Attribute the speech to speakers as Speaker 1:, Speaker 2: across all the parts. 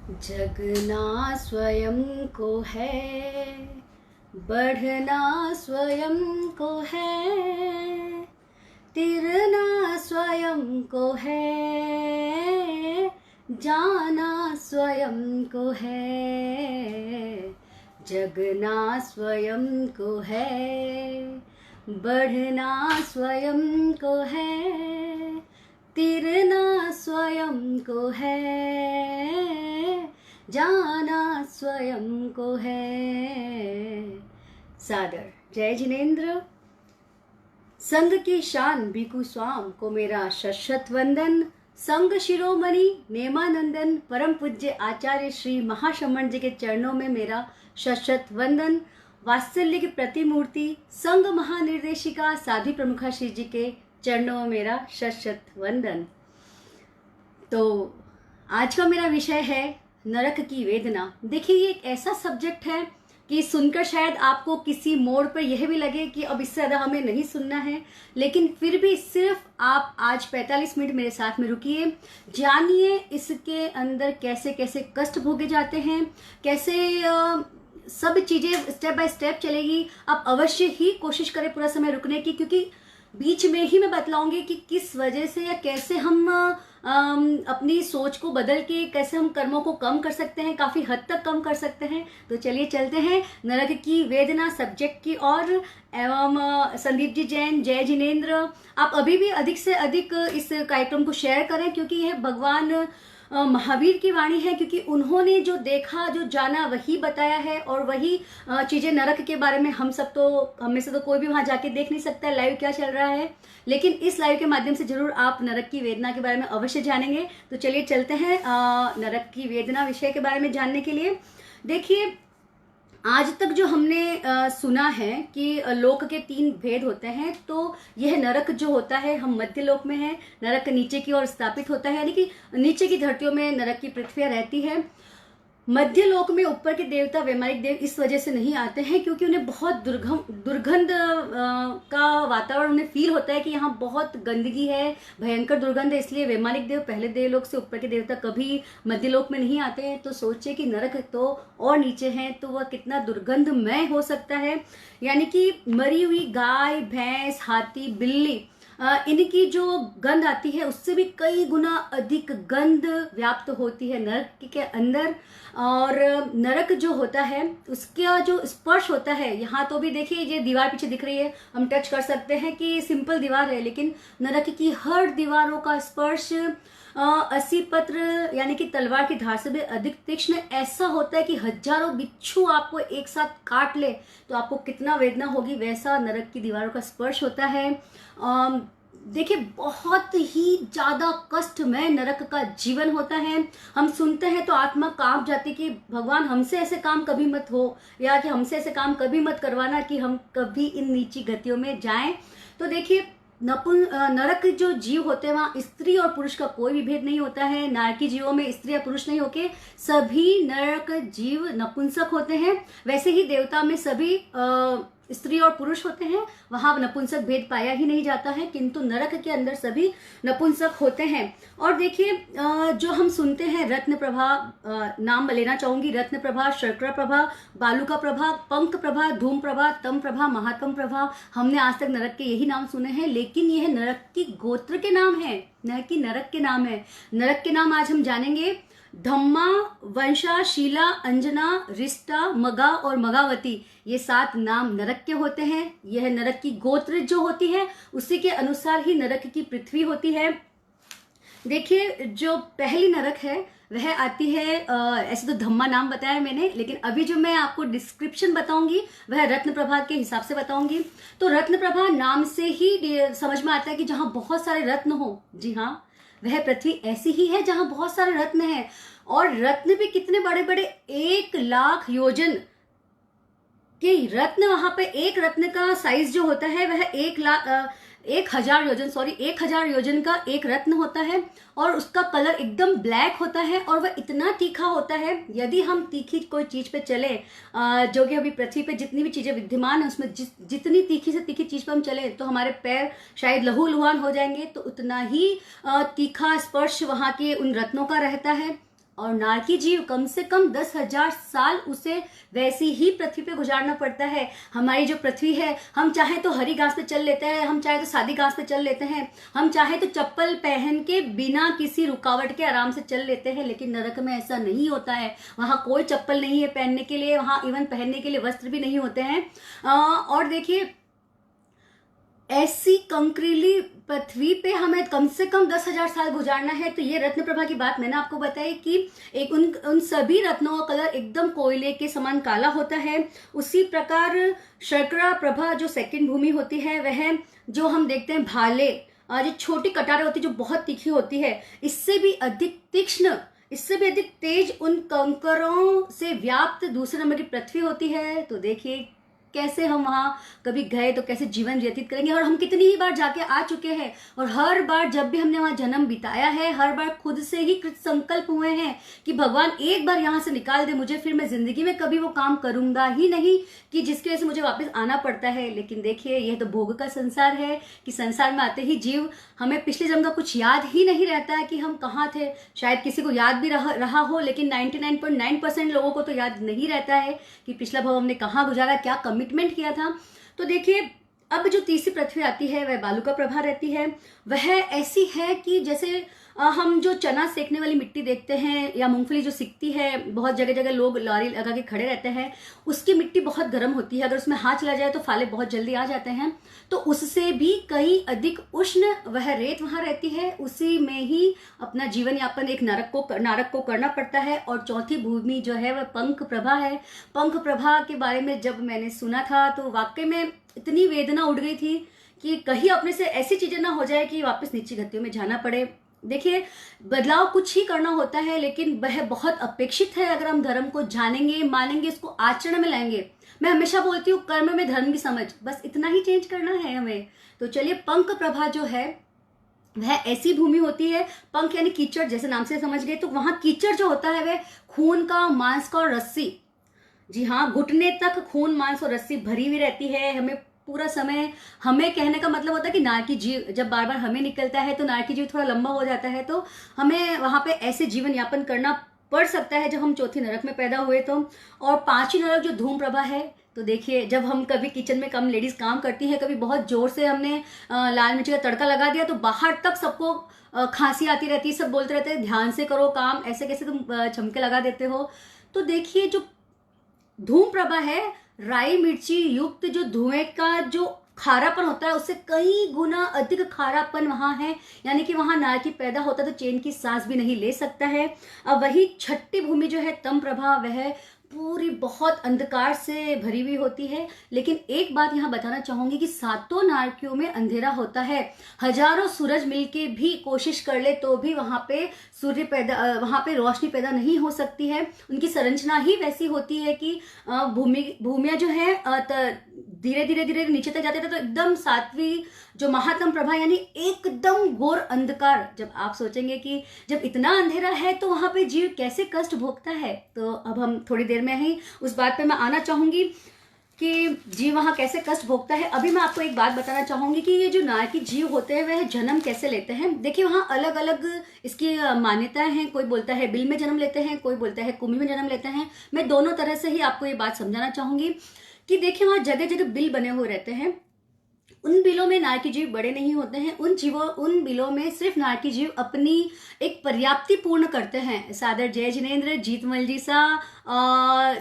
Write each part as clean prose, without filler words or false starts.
Speaker 1: जगना स्वयं को है, बढ़ना स्वयं को है, तिरना स्वयं को है, जाना स्वयं को है। जगना स्वयं को है, बढ़ना स्वयं को है, तिरना स्वयं को है, जाना स्वयं को है। सादर जय जिनेन्द्र। संग की शान भिखु स्वाम को मेरा शत वंदन। संग शिरोमणि नेमानंदन परम पूज्य आचार्य श्री महाशमण जी के चरणों में मेरा शत वंदन। वात्सल्य की प्रतिमूर्ति संग महानिर्देशिका साध्वी प्रमुखा श्री जी के चरणों में मेरा शत वंदन। तो आज का मेरा विषय है नरक की वेदना। देखिए, ये एक ऐसा सब्जेक्ट है कि सुनकर शायद आपको किसी मोड़ पर यह भी लगे कि अब इससे ज़्यादा हमें नहीं सुनना है, लेकिन फिर भी सिर्फ आप आज 45 मिनट मेरे साथ में रुकिए, जानिए इसके अंदर कैसे कैसे कष्ट भोगे जाते हैं, कैसे सब चीज़ें स्टेप बाय स्टेप चलेगी। आप अवश्य ही कोशिश करें पूरा समय रुकने की, क्योंकि बीच में ही मैं बतलाऊंगी कि किस वजह से या कैसे हम अपनी सोच को बदल के कैसे हम कर्मों को कम कर सकते हैं, काफ़ी हद तक कम कर सकते हैं। तो चलिए चलते हैं नरक की वेदना सब्जेक्ट की ओर। एवं संदीप जी जैन, जय जिनेन्द्र। आप अभी भी अधिक से अधिक इस कार्यक्रम को शेयर करें, क्योंकि यह भगवान महावीर की वाणी है, क्योंकि उन्होंने जो देखा जो जाना वही बताया है, और वही चीज़ें नरक के बारे में हम में से तो कोई भी वहाँ जाके देख नहीं सकता लाइव क्या चल रहा है, लेकिन इस लाइव के माध्यम से जरूर आप नरक की वेदना के बारे में अवश्य जानेंगे। तो चलिए चलते हैं नरक की वेदना विषय के बारे में जानने के लिए। देखिए, आज तक जो हमने सुना है कि लोक के 3 भेद होते हैं, तो यह नरक जो होता है, हम मध्य लोक में है, नरक नीचे की ओर स्थापित होता है, यानी कि नीचे की धरतियों में नरक की पृथ्वी रहती है। मध्य लोक में ऊपर के देवता वैमानिक देव इस वजह से नहीं आते हैं क्योंकि उन्हें बहुत दुर्गंध का वातावरण उन्हें फील होता है कि यहाँ बहुत गंदगी है, भयंकर दुर्गंध है, इसलिए वैमानिक देव पहले देवलोक से ऊपर के देवता कभी मध्य लोक में नहीं आते हैं। तो सोचिए कि नरक तो और नीचे है, तो वह कितना दुर्गंधमय हो सकता है। यानी कि मरी हुई गाय, भैंस, हाथी, बिल्ली, इनकी जो गंध आती है उससे भी कई गुना अधिक गंध व्याप्त होती है नरक के अंदर। और नरक जो होता है उसका जो स्पर्श होता है, यहाँ तो भी देखिए ये दीवार पीछे दिख रही है, हम टच कर सकते हैं कि सिंपल दीवार है, लेकिन नरक की हर दीवारों का स्पर्श 80 पत्र यानी कि तलवार की धार से भी अधिक तीक्ष्ण ऐसा होता है कि हजारों बिच्छू आपको एक साथ काट ले तो आपको कितना वेदना होगी, वैसा नरक की दीवारों का स्पर्श होता है। देखिए, बहुत ही ज्यादा कष्टमय नरक का जीवन होता है। हम सुनते हैं तो आत्मा कांप जाती कि भगवान हमसे ऐसे काम कभी मत हो, या कि हमसे ऐसे काम कभी मत करवाना कि हम कभी इन नीची गतियों में जाएं। तो देखिए, नरक जो जीव होते हैं वहाँ स्त्री और पुरुष का कोई भी भेद नहीं होता है। नारकी जीवों में स्त्री या पुरुष नहीं होके सभी नरक जीव नपुंसक होते हैं। वैसे ही देवता में सभी स्त्री और पुरुष होते हैं, वहां नपुंसक भेद पाया ही नहीं जाता है, किंतु नरक के अंदर सभी नपुंसक होते हैं। और देखिए, जो हम सुनते हैं रत्न प्रभा, नाम लेना चाहूंगी, रत्न प्रभा, शर्करा प्रभा, बालुका प्रभा, पंख प्रभा, धूम प्रभा, तम प्रभा, महातम प्रभा, हमने आज तक नरक के यही नाम सुने हैं, लेकिन यह नरक की गोत्र के नाम है, न कि नरक के नाम है। नरक के नाम आज हम जानेंगे। धम्मा, वंशा, शीला, अंजना, रिष्टा, मगा और मगावती, ये 7 नाम नरक के होते हैं। यह नरक की गोत्र जो होती है उसी के अनुसार ही नरक की पृथ्वी होती है। देखिए, जो पहली नरक है वह आती है, ऐसे तो धम्मा नाम बताया मैंने, लेकिन अभी जो मैं आपको डिस्क्रिप्शन बताऊंगी वह रत्न प्रभा के हिसाब से बताऊंगी। तो रत्न प्रभा नाम से ही समझ में आता है कि जहां बहुत सारे रत्न हो। जी हाँ, वह पृथ्वी ऐसी ही है जहां बहुत सारे रत्न हैं, और रत्न भी कितने बड़े बड़े, 1 लाख योजन के रत्न। वहां पे एक रत्न का साइज जो होता है वह 1000 योजन का एक रत्न होता है, और उसका कलर एकदम ब्लैक होता है, और वह इतना तीखा होता है, यदि हम तीखी कोई चीज पे चले, जो कि अभी पृथ्वी पे जितनी भी चीजें विद्यमान है उसमें जितनी तीखी से तीखी चीज पे हम चले तो हमारे पैर शायद लहूलुहान हो जाएंगे, तो उतना ही तीखा स्पर्श वहां के उन रत्नों का रहता है। और नारकी जीव कम से कम 10,000 साल उसे वैसी ही पृथ्वी पे गुजारना पड़ता है। हमारी जो पृथ्वी है, हम चाहे तो हरी घास पे चल लेते हैं, हम चाहे तो सादी घास पे चल लेते हैं, हम चाहे तो चप्पल पहन के बिना किसी रुकावट के आराम से चल लेते हैं, लेकिन नरक में ऐसा नहीं होता है। वहाँ कोई चप्पल नहीं है पहनने के लिए, वहाँ इवन पहनने के लिए वस्त्र भी नहीं होते हैं। और देखिए, ऐसी कंकरीली पृथ्वी पे हमें कम से कम 10,000 साल गुजारना है। तो ये रत्न प्रभा की बात मैंने आपको बताई कि एक उन सभी रत्नों का कलर एकदम कोयले के समान काला होता है। उसी प्रकार शर्करा प्रभा जो सेकंड भूमि होती है, वह जो हम देखते हैं भाले, जो छोटी कटारें होती है जो बहुत तीखी होती है, इससे भी अधिक तीक्ष्ण, इससे भी अधिक तेज उन कंकरों से व्याप्त दूसरे नंबर की पृथ्वी होती है। तो देखिए कैसे हम वहाँ कभी गए तो कैसे जीवन व्यतीत करेंगे, और हम कितनी ही बार जाके आ चुके हैं, और हर बार जब भी हमने वहाँ जन्म बिताया है, हर बार खुद से ही कृत संकल्प हुए हैं कि भगवान एक बार यहाँ से निकाल दे मुझे, फिर मैं जिंदगी में कभी वो काम करूंगा ही नहीं कि जिसकी वजह से मुझे वापस आना पड़ता है। लेकिन देखिए, यह तो भोग का संसार है कि संसार में आते ही जीव, हमें पिछले जन्म का कुछ याद ही नहीं रहता है कि हम कहाँ थे। शायद किसी को याद भी रहा हो, लेकिन 99.9% लोगों को तो याद नहीं रहता है कि पिछला भव हमने कहाँ गुजारा, क्या कमिटमेंट किया था। तो देखिए, अब जो तीसरी पृथ्वी आती है वह बालुका प्रभा रहती है। वह ऐसी है कि जैसे हम जो चना सेकने वाली मिट्टी देखते हैं या मूंगफली जो सिकती है, बहुत जगह जगह लोग लारी लगा के खड़े रहते हैं, उसकी मिट्टी बहुत गर्म होती है, अगर उसमें हाथ चला जाए तो फाले बहुत जल्दी आ जाते हैं। तो उससे भी कई अधिक उष्ण वह रेत वहां रहती है, उसी में ही अपना जीवन यापन एक नारक को करना पड़ता है। और चौथी भूमि जो है वह पंख प्रभा है। पंख प्रभा के बारे में जब मैंने सुना था तो वाकई में इतनी वेदना उड़ गई थी कि कहीं अपने से ऐसी चीजें ना हो जाए कि वापस नीची गतियों में जाना पड़े। देखिए, बदलाव कुछ ही करना होता है, लेकिन वह बहुत अपेक्षित है अगर हम धर्म को जानेंगे, मानेंगे, इसको आचरण में लाएंगे। मैं हमेशा बोलती हूँ, कर्म में धर्म की समझ, बस इतना ही चेंज करना है हमें। तो चलिए, पंख प्रभा जो है वह ऐसी भूमि होती है, पंख यानी कीचड़, जैसे नाम से समझ गए, तो वहां कीचड़ जो होता है वह खून का, मांस का और रस्सी, जी हाँ, घुटने तक खून, मांस और रस्सी भरी हुई रहती है। हमें पूरा समय, हमें कहने का मतलब होता है कि नारकी जीव जब बार बार हमें निकलता है तो नारकी जीव थोड़ा लंबा हो जाता है, तो हमें वहां पे ऐसे जीवन यापन करना पड़ सकता है जब हम चौथी नरक में पैदा हुए तो। और पांचवी नरक जो धूम प्रभा है, तो देखिए, जब हम कभी किचन में, कम लेडीज काम करती हैं, कभी बहुत जोर से हमने लाल मिर्च का तड़का लगा दिया तो बाहर तक सबको खांसी आती रहती है, सब बोलते रहते हैं ध्यान से करो काम, ऐसे कैसे तुम चमके लगा देते हो। तो देखिए, जो धूम प्रभा है, राई मिर्ची युक्त जो धुएं का जो खारापन होता है उससे कई गुना अधिक खारापन वहां है, यानी कि वहां नारकी पैदा होता है तो चैन की सांस भी नहीं ले सकता है। अब वही छठी भूमि जो है तम प्रभा, वह पूरी बहुत अंधकार से भरी हुई होती है। लेकिन एक बात यहाँ बताना चाहूंगी कि सातों नारकियों में अंधेरा होता है। हजारों सूरज मिलके भी कोशिश कर ले तो भी वहां पे वहां पे रोशनी पैदा नहीं हो सकती है। उनकी संरचना ही वैसी होती है कि भूमिया जो है धीरे धीरे नीचे तक जाते थे, तो एकदम सातवीं जो महात्म प्रभा यानी एकदम घोर अंधकार। जब आप सोचेंगे कि जब इतना अंधेरा है तो वहां पे जीव कैसे कष्ट भोगता है, तो अब हम थोड़ी देर में ही उस बात पे मैं आना चाहूंगी कि जीव वहां कैसे कष्ट भोगता है। अभी मैं आपको एक बात बताना चाहूंगी कि ये जो नारकी जीव होते हैं वह जन्म कैसे लेते हैं। देखिए, वहां अलग अलग इसकी मान्यताएं हैं। कोई बोलता है बिल में जन्म लेते हैं, कोई बोलता है कुंभी में जन्म लेते हैं। मैं दोनों तरह से ही आपको ये बात समझाना चाहूंगी कि देखिए, वहां जगह जगह बिल बने हुए रहते हैं। उन बिलों में नारकी जीव बड़े नहीं होते हैं। उन बिलों में सिर्फ नारकी जीव अपनी एक पर्याप्ति पूर्ण करते हैं। सादर जय जिनेन्द्र, जीतमल जी सा,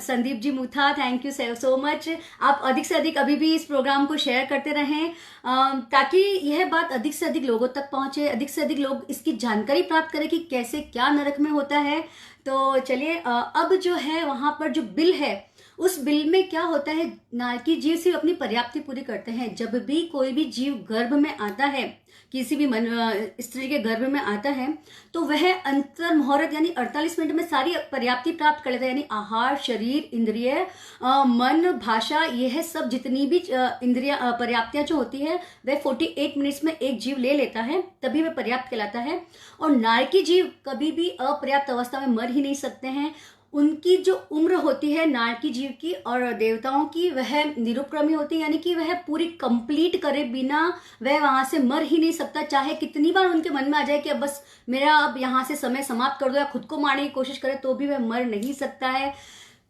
Speaker 1: Sandeep ji Mutha, thank you so much. आप अधिक से अधिक अभी भी इस प्रोग्राम को शेयर करते रहें ताकि यह बात अधिक से अधिक लोगों तक पहुंचे, अधिक से अधिक लोग इसकी जानकारी प्राप्त करें कि कैसे क्या नरक में होता है। तो चलिए, अब जो है वहां पर जो बिल है, उस बिल में क्या होता है, नारकी जीव सिर्फ अपनी पर्याप्ति पूरी करते हैं। जब भी कोई भी जीव गर्भ में आता है, किसी भी स्त्री के गर्भ में आता है, तो वह अंतर मुहूर्त यानी 48 मिनट में सारी पर्याप्ति प्राप्त कर लेता है। यानी आहार, शरीर, इंद्रिय, मन, भाषा, यह सब जितनी भी इंद्रिया पर्याप्तियां जो होती है वह 48 मिनट्स में एक जीव ले लेता है, तभी वह पर्याप्त कहलाता है। और नारकी जीव कभी भी अपर्याप्त अवस्था में मर ही नहीं सकते हैं। उनकी जो उम्र होती है नारकी जीव की और देवताओं की, वह निरुपक्रमी होती है, यानी कि वह पूरी कंप्लीट करे बिना वह वहां से मर ही नहीं सकता। चाहे कितनी बार उनके मन में आ जाए कि अब बस मेरा अब यहाँ से समय समाप्त कर दो या खुद को मारने की कोशिश करे, तो भी वह मर नहीं सकता है।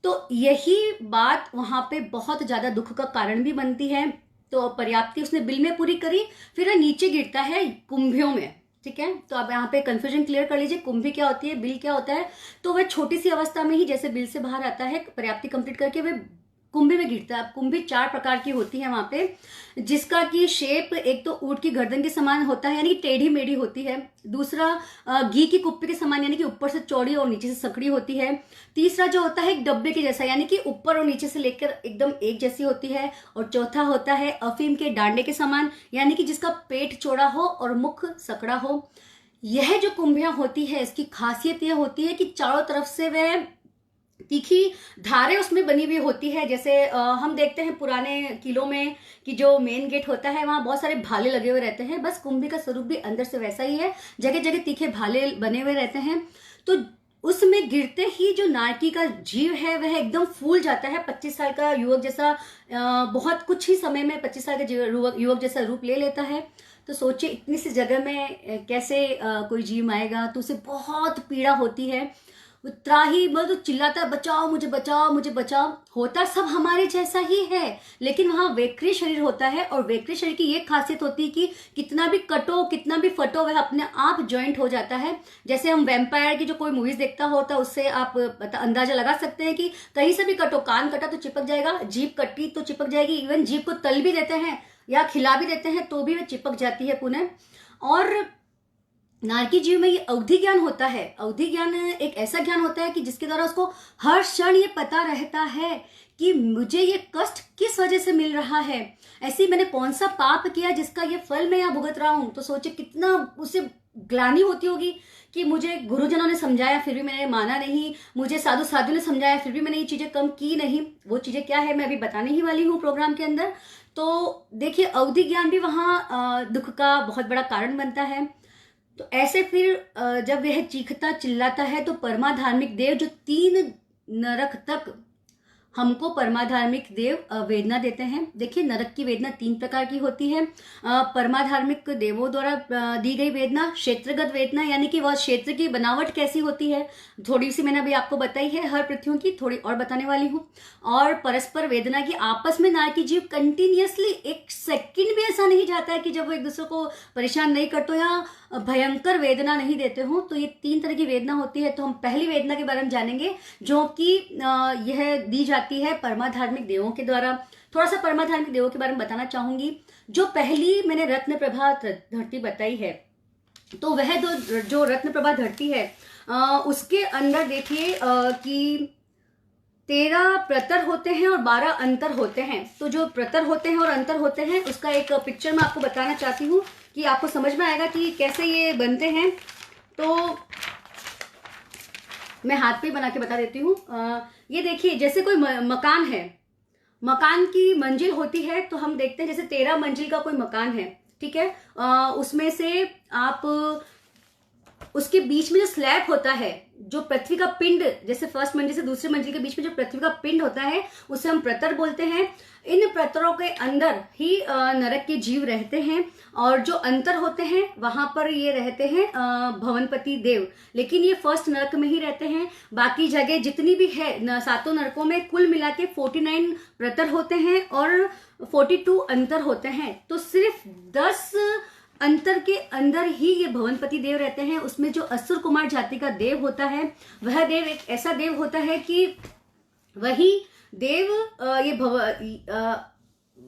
Speaker 1: तो यही बात वहां पे बहुत ज्यादा दुख का कारण भी बनती है। तो पर्याप्ति उसने बिल में पूरी करी, फिर वह नीचे गिरता है कुंभियों में। ठीक है, तो अब यहाँ पे कंफ्यूजन क्लियर कर लीजिए, कुंभी क्या होती है, बिल क्या होता है। तो वह छोटी सी अवस्था में ही जैसे बिल से बाहर आता है, पर्याप्ति कंप्लीट करके वह कुंभी में गिरता है। अब कुंभी 4 प्रकार की होती है वहां पे, जिसका की शेप एक तो ऊंट की गर्दन के समान होता है, यानी टेढ़ी मेढ़ी होती है। दूसरा घी की कुप्पी के समान, यानी कि ऊपर से चौड़ी और नीचे से सकड़ी होती है। तीसरा जो होता है एक डब्बे के जैसा, यानी कि ऊपर और नीचे से लेकर एकदम एक जैसी होती है। और चौथा होता है अफीम के डांडे के समान, यानी कि जिसका पेट चौड़ा हो और मुख सकड़ा हो। यह जो कुंभियां होती है, इसकी खासियत यह होती है कि चारों तरफ से वह तीखी धारें उसमें बनी हुई होती है। जैसे हम देखते हैं पुराने किलों में कि जो मेन गेट होता है वहां बहुत सारे भाले लगे हुए रहते हैं, बस कुंभी का स्वरूप भी अंदर से वैसा ही है, जगह जगह तीखे भाले बने हुए रहते हैं। तो उसमें गिरते ही जो नारकी का जीव है वह एकदम फूल जाता है, 25 साल का युवक जैसा, बहुत कुछ ही समय में 25 साल का युवक जैसा रूप ले लेता है। तो सोचिए इतनी सी जगह में कैसे कोई जीव आएगा, तो उसे बहुत पीड़ा होती है। वो त्राही मतलब तो चिल्लाता है, बचाओ मुझे, बचाओ मुझे, बचाओ। होता सब हमारे जैसा ही है, लेकिन वहां वेक्री शरीर होता है। और वेक्री शरीर की ये खासियत होती है कि कितना भी कटो, कितना भी फटो, वह अपने आप ज्वाइंट हो जाता है। जैसे हम वैम्पायर की जो कोई मूवीज देखता होता है, उससे आप अंदाजा लगा सकते हैं कि कहीं से भी कटो, कान कटा तो चिपक जाएगा, जीभ कटी तो चिपक जाएगी, इवन जीभ को तल भी देते हैं या खिला भी देते हैं तो भी वह चिपक जाती है पुनः। और नारकी जीव में ये अवधि ज्ञान होता है। अवधि ज्ञान एक ऐसा ज्ञान होता है कि जिसके द्वारा उसको हर क्षण ये पता रहता है कि मुझे ये कष्ट किस वजह से मिल रहा है, ऐसी मैंने कौन सा पाप किया जिसका ये फल मैं यहाँ भुगत रहा हूं। तो सोचे कितना उसे ग्लानि होती होगी कि मुझे गुरुजनों ने समझाया फिर भी मैंने माना नहीं, मुझे साधु ने समझाया फिर भी मैंने ये चीजें कम की नहीं। वो चीजें क्या है मैं अभी बताने ही वाली हूँ प्रोग्राम के अंदर। तो देखिए अवधि ज्ञान भी वहां दुख का बहुत बड़ा कारण बनता है। तो ऐसे फिर जब वह चीखता चिल्लाता है तो परमाधार्मिक देव जो 3 नरक तक हमको परमाधार्मिक देव वेदना देते हैं। देखिए नरक की वेदना 3 प्रकार की होती है। परमाधार्मिक देवों द्वारा दी गई वेदना, क्षेत्रगत वेदना, यानी कि वह क्षेत्र की बनावट कैसी होती है, थोड़ी सी मैंने अभी आपको बताई है, हर पृथ्वियों की थोड़ी और बताने वाली हूँ। और परस्पर वेदना की आपस में नारकी जीव कंटिन्यूअसली 1 सेकंड भी ऐसा नहीं जाता है कि जब वो एक दूसरे को परेशान नहीं करते या भयंकर वेदना नहीं देते हो। तो ये 3 तरह की वेदना होती है। तो हम पहली वेदना के बारे में जानेंगे जो कि यह दी जाती है परमाधार्मिक देवों के द्वारा। थोड़ा सा परमाधार्मिक देवों के बारे में बताना चाहूंगी। जो पहली मैंने रत्न प्रभा धरती बताई है, तो वह जो रत्न प्रभा धरती है उसके अंदर देखिए कि 13 प्रतर होते हैं और 12 अंतर होते हैं। तो जो प्रतर होते हैं और अंतर होते हैं उसका एक पिक्चर मैं आपको बताना चाहती हूँ कि आपको समझ में आएगा कि कैसे ये बनते हैं। तो मैं हाथ पे बना के बता देती हूँ। ये देखिए जैसे कोई मकान है, मकान की मंजिल होती है, तो हम देखते हैं जैसे 13 मंजिल का कोई मकान है, ठीक है। उसमें से आप उसके बीच में जो स्लैब होता है, जो पृथ्वी का पिंड, जैसे फर्स्ट मंजिल से दूसरी मंजिल के बीच में जो पृथ्वी का पिंड होता है उसे हम प्रतर बोलते हैं। इन प्रतरों के अंदर ही नरक के जीव रहते हैं। और जो अंतर होते हैं वहां पर ये रहते हैं भवनपति देव, लेकिन ये फर्स्ट नरक में ही रहते हैं। बाकी जगह जितनी भी है 7 नरकों में कुल मिला के 49 प्रतर होते हैं और 42 अंतर होते हैं। तो सिर्फ 10 अंतर के अंदर ही ये भवनपति देव रहते हैं। उसमें जो असुर कुमार जाति का देव होता है, वह देव एक ऐसा देव होता है कि वही देव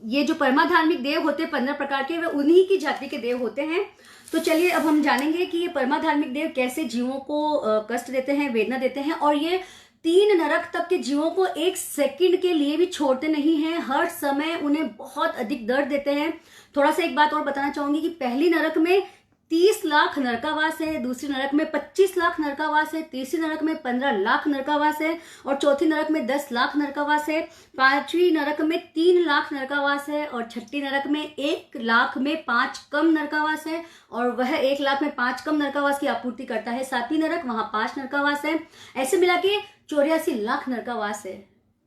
Speaker 1: ये जो परमाधार्मिक देव होते हैं 15 प्रकार के, वे उन्हीं की जाति के देव होते हैं। तो चलिए अब हम जानेंगे कि ये परमाधार्मिक देव कैसे जीवों को कष्ट देते हैं, वेदना देते हैं। और ये 3 नरक तक के जीवों को 1 सेकंड के लिए भी छोड़ते नहीं हैं, हर समय उन्हें बहुत अधिक दर्द देते हैं। थोड़ा सा एक बात और बताना चाहूंगी कि पहली नरक में 30 लाख नरकावास है, दूसरी नरक में 25 लाख नरकावास है, तीसरी नरक में 15 लाख नरकावास है और चौथी नरक में 10 लाख नरकावास है, 5वीं नरक में 3 लाख नरकावास है और 6ठी नरक में 1 लाख में 5 कम नरकावास है और वह 1 लाख में 5 कम नरकावास की आपूर्ति करता है। 7वीं नरक वहां 5 नरकावास है। ऐसे मिला के 84 लाख नरकावास है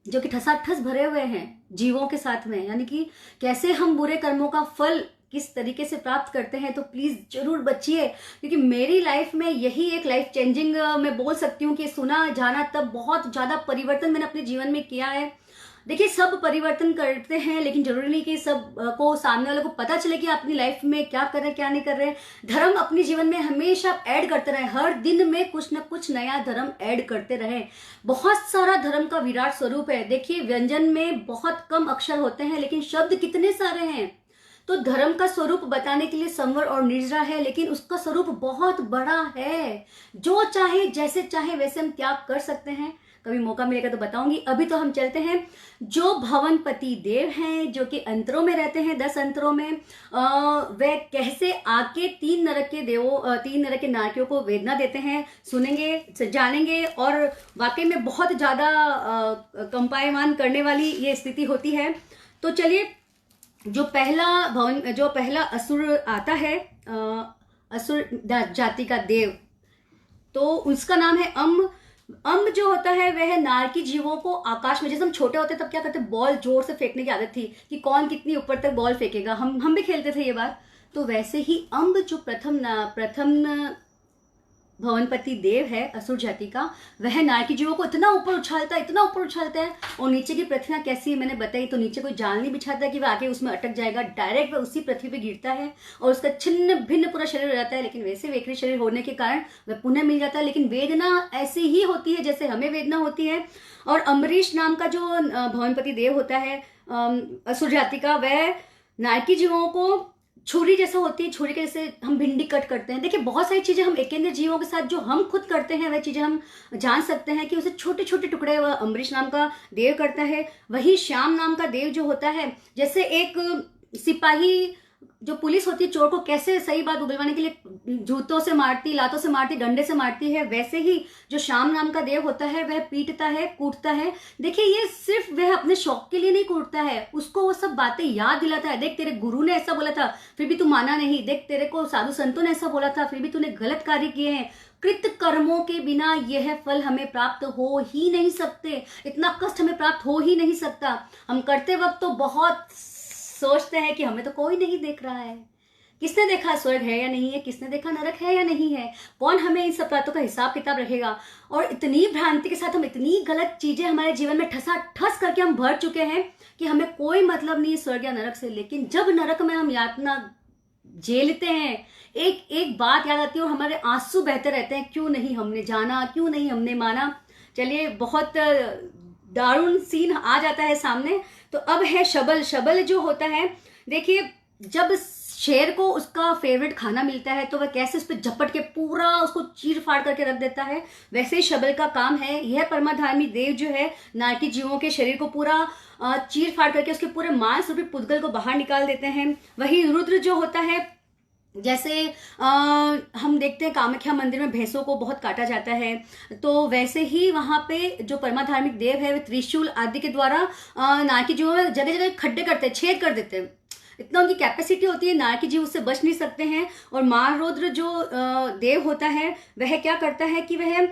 Speaker 1: जो कि ठसाठस भरे हुए हैं जीवों के साथ में। यानी कि कैसे हम बुरे कर्मों का फल किस तरीके से प्राप्त करते हैं। तो प्लीज जरूर बचिए, क्योंकि मेरी लाइफ में यही एक लाइफ चेंजिंग मैं बोल सकती हूँ कि सुना जाना तब बहुत ज्यादा परिवर्तन मैंने अपने जीवन में किया है। देखिए, सब परिवर्तन करते हैं, लेकिन जरूरी नहीं कि सब को सामने वाले को पता चले कि आप अपनी लाइफ में क्या कर रहे हैं क्या नहीं कर रहे हैं। धर्म अपने जीवन में हमेशा ऐड करते रहे, हर दिन में कुछ न कुछ नया धर्म ऐड करते रहे। बहुत सारा धर्म का विराट स्वरूप है। देखिए, व्यंजन में बहुत कम अक्षर होते हैं लेकिन शब्द कितने सारे हैं। तो धर्म का स्वरूप बताने के लिए संवर और निर्जरा है, लेकिन उसका स्वरूप बहुत बड़ा है। जो चाहे जैसे चाहे वैसे हम त्याग कर सकते हैं। कभी मौका मिलेगा तो बताऊंगी। अभी तो हम चलते हैं जो भवनपति देव हैं, जो कि अंतरों में रहते हैं, 10 अंतरों में। वे कैसे आके 3 नरक के नारकियों को वेदना देते हैं, सुनेंगे, जानेंगे। और वाकई में बहुत ज्यादा कंपायमान करने वाली ये स्थिति होती है। तो चलिए, जो पहला असुर आता है, असुर जाति का देव, तो उसका नाम है अम्ब जो होता है वह नारकी जीवों को आकाश में, जैसे हम छोटे होते तब क्या करते, बॉल जोर से फेंकने की आदत थी कि कौन कितनी ऊपर तक बॉल फेंकेगा, हम भी खेलते थे ये बात। तो वैसे ही अम्ब जो प्रथम भवनपति देव है असुर जाति का, वह नारकी जीवों को इतना ऊपर उछालता है। और नीचे की पृथ्वी कैसी है मैंने बताई। तो नीचे कोई जाल नहीं बिछाता कि वह आके उसमें अटक जाएगा, डायरेक्ट वह उसी पृथ्वी पे गिरता है और उसका छिन्न भिन्न पूरा शरीर हो जाता है। लेकिन वैसे वेकरी शरीर होने के कारण वह पुनः मिल जाता है, लेकिन वेदना ऐसी ही होती है जैसे हमें वेदना होती है। और अम्बरीश नाम का जो भवनपति देव होता है असुर जाति का, वह नारकी जीवों को छुरी जैसा होती है, छुरी के जैसे हम भिंडी कट करते हैं। देखिए, बहुत सारी चीजें हम एकेंद्र जीवों के साथ जो हम खुद करते हैं वह चीजें हम जान सकते हैं कि उसे छोटे छोटे टुकड़े वह अम्बरीश नाम का देव करता है। वही श्याम नाम का देव जो होता है, जैसे एक सिपाही जो पुलिस होती है चोर को कैसे सही बात उगलवाने के लिए जूतों से मारती, लातों से मारती, डंडे से मारती है, वैसे ही जो श्याम नाम का देव होता है वह पीटता है, कूटता है। देखिए, ये सिर्फ वह अपने शौक के लिए नहीं कूटता है, उसको वो सब बातें याद दिलाता है। देख, तेरे गुरु ने ऐसा बोला था फिर भी तू माना नहीं, देख तेरे को साधु संतों ने ऐसा बोला था फिर भी तूने गलत कार्य किए हैं। कृत कर्मों के बिना यह फल हमें प्राप्त हो ही नहीं सकते, इतना कष्ट हमें प्राप्त हो ही नहीं सकता। हम करते वक्त तो बहुत सोचते हैं कि हमें तो कोई नहीं देख रहा है, किसने देखा स्वर्ग है या नहीं है, किसने देखा नरक है या नहीं है, कौन हमें इन सब बातों का हिसाब किताब रखेगा। और इतनी भ्रांति के साथ हम इतनी गलत चीजें हमारे जीवन में ठस करके हम भर चुके हैं कि हमें कोई मतलब नहीं स्वर्ग या नरक से। लेकिन जब नरक में हम यातना झेलते हैं, एक एक बात याद आती है और हमारे आंसू बहते रहते हैं, क्यों नहीं हमने जाना, क्यों नहीं हमने माना। चलिए, बहुत दारुण सीन आ जाता है सामने। तो अब है शबल जो होता है। देखिए, जब शेर को उसका फेवरेट खाना मिलता है तो वह कैसे उस पर झपट के पूरा उसको चीर फाड़ करके रख देता है, वैसे ही शबल का काम है। यह परमाधार्मी देव जो है नारकी जीवों के शरीर को पूरा चीर फाड़ करके उसके पूरे मांस रूपी पुद्गल को बाहर निकाल देते हैं। वही रुद्र जो होता है, जैसे हम देखते हैं कामाख्या मंदिर में भैंसों को बहुत काटा जाता है, तो वैसे ही वहां पे जो परमाधार्मिक देव है वे त्रिशूल आदि के द्वारा नारकी जीवों में जगह जगह खड्डे करते हैं, छेद कर देते हैं। इतना उनकी कैपेसिटी होती है, नारकी जीव उससे बच नहीं सकते हैं। और माररुद्र जो देव होता है वह क्या करता है कि वह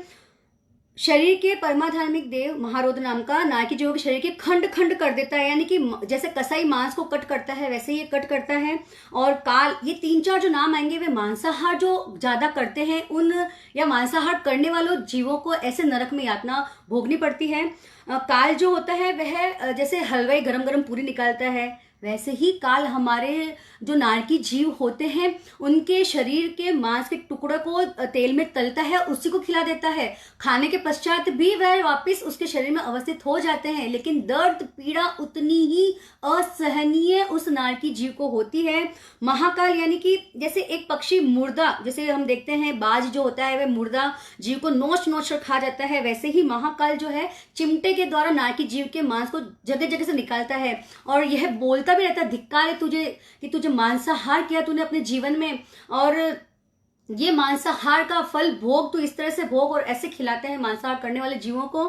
Speaker 1: शरीर के परमाधार्मिक देव महारुद्र नाम का नारकी जीवों के शरीर के खंड खंड कर देता है, यानी कि जैसे कसाई मांस को कट करता है वैसे ये कट करता है। और काल, ये 3-4 जो नाम आएंगे वे मांसाहार जो ज्यादा करते हैं उन या मांसाहार करने वालों जीवों को ऐसे नरक में यातना भोगनी पड़ती है। काल जो होता है वह जैसे हलवाई गरम गरम पूरी निकालता है, वैसे ही काल हमारे जो नारकी जीव होते हैं उनके शरीर के मांस के टुकड़े को तेल में तलता है, उसी को खिला देता है। खाने के पश्चात भी वह वापस उसके शरीर में अवस्थित हो जाते हैं, लेकिन दर्द पीड़ा उतनी ही असहनीय उस नारकी जीव को होती है। महाकाल, यानी कि जैसे एक पक्षी मुर्दा, जैसे हम देखते हैं बाज जो होता है वह मुर्दा जीव को नोच नोच कर खा जाता है, वैसे ही महाकाल जो है चिमटे के द्वारा नारकी जीव के मांस को जगह जगह से निकालता है। और यह बोलता भी रहता है, धिक्कार है तुझे कि तुझे मांसाहार किया तूने अपने जीवन में, और ये मांसाहार का फल भोग, तो इस तरह से भोग। और ऐसे खिलाते हैं मांसाहार करने वाले जीवों को।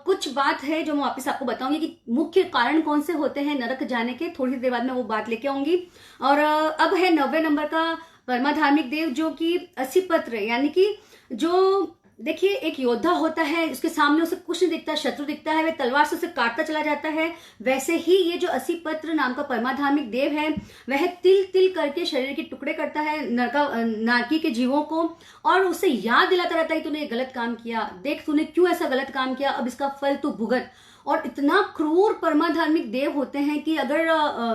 Speaker 1: कुछ बात है जो मैं वापस आपको बताऊंगी कि मुख्य कारण कौन से होते हैं नरक जाने के, थोड़ी देर बाद में वो बात लेके आऊंगी। और अब है 90 नंबर का परमाधार्मिक देव जो कि 80 पत्र, यानी कि जो देखिए एक योद्धा होता है, उसके सामने उसे कुछ नहीं दिखता, शत्रु दिखता है, वह तलवार से उसे काटता चला जाता है। वैसे ही ये जो असीपत्र नाम का परमाधार्मिक देव है, वह तिल तिल करके शरीर के टुकड़े करता है नारकी के जीवों को, और उसे याद दिलाता रहता है कि तूने ये गलत काम किया, देख तूने क्यों ऐसा गलत काम किया, अब इसका फल तू भुगत। और इतना क्रूर परमाधार्मिक देव होते हैं कि अगर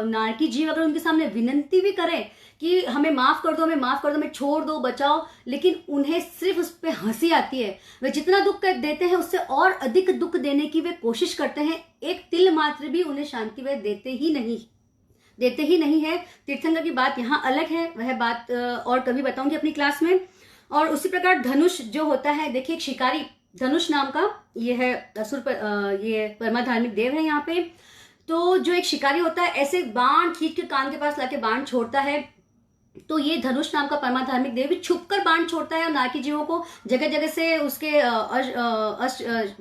Speaker 1: नारकी जीव अगर उनके सामने विनंती भी करे कि हमें माफ कर दो, हमें माफ कर दो, हमें छोड़ दो, बचाओ, लेकिन उन्हें सिर्फ उस पर हंसी आती है। वे जितना दुख देते हैं उससे और अधिक दुख देने की वे कोशिश करते हैं। एक तिल मात्र भी उन्हें शांति वे देते ही नहीं है। तीर्थंकर की बात यहाँ अलग है, वह बात और कभी बताऊंगी अपनी क्लास में। और उसी प्रकार धनुष जो होता है, देखिए एक शिकारी धनुष नाम का ये है ये परमाधार्मिक देव है यहाँ पे। तो जो एक शिकारी होता है ऐसे बाण खींच के कान के पास लाके बाण छोड़ता है, तो ये धनुष नाम का परमाधार्मिक देव भी छुपकर बाण छोड़ता है और नारकी जीवों को जगह जगह से उसके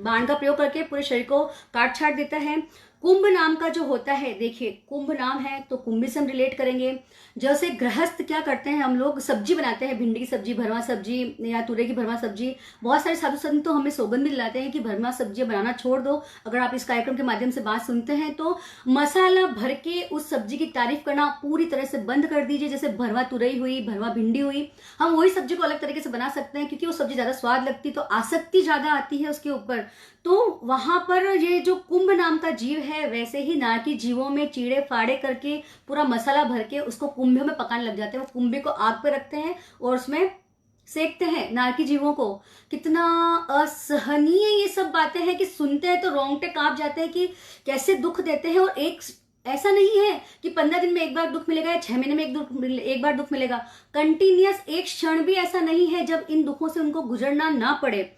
Speaker 1: बाण का प्रयोग करके पूरे शरीर को काट छाट देता है। कुंभ नाम का जो होता है, देखिए कुंभ नाम है तो कुंभ से हम रिलेट करेंगे। जैसे गृहस्थ क्या करते हैं, हम लोग सब्जी बनाते हैं, भिंडी की सब्जी, भरवा सब्जी या तुरई की भरवा सब्जी। बहुत सारे साधु संत तो हमें सौगंध भी दिलाते हैं कि भरवा सब्जी बनाना छोड़ दो। अगर आप इस कार्यक्रम के माध्यम से बात सुनते हैं तो मसाला भर के उस सब्जी की तारीफ करना पूरी तरह से बंद कर दीजिए। जैसे भरवा तुरई हुई, भरवा भिंडी हुई, हम वही सब्जी को अलग तरीके से बना सकते हैं क्योंकि वो सब्जी ज्यादा स्वाद लगती, तो आसक्ति ज्यादा आती है उसके ऊपर। तो वहां पर ये जो कुंभ नाम का जीव है, वैसे ही नारकी जीवों में चीड़े फाड़े करके पूरा मसाला भर के उसको कुंभे में पकाने लग जाते हैं। वो कुंभे को आग पे रखते हैं और उसमें सेकते हैं नारकी जीवों को। कितना असहनीय ये सब बातें हैं कि सुनते हैं तो रोंगटे कांप जाते हैं कि कैसे दुख देते हैं। और एक ऐसा नहीं है कि 15 दिन में एक बार दुख मिलेगा या 6 महीने में एक बार दुख मिलेगा। कंटिन्यूअस एक क्षण भी ऐसा नहीं है जब इन दुखों से उनको गुजरना ना पड़े।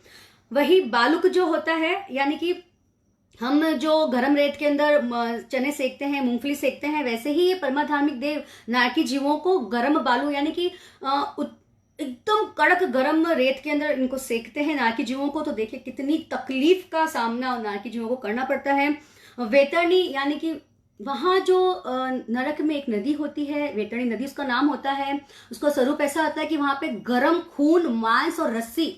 Speaker 1: वही बालुक जो होता है, यानी कि हम जो गरम रेत के अंदर चने सेकते हैं, मूंगफली सेकते हैं, वैसे ही ये परमाधार्मिक देव नारकी जीवों को गरम बालू यानी कि एकदम कड़क गरम रेत के अंदर इनको सेकते हैं नारकी जीवों को। तो देखिए कितनी तकलीफ का सामना नारकी जीवों को करना पड़ता है। वैतरणी यानी कि वहां जो नरक में एक नदी होती है, वैतरणी नदी उसका नाम होता है। उसका स्वरूप ऐसा होता है कि वहां पे गरम खून, मांस और रस्सी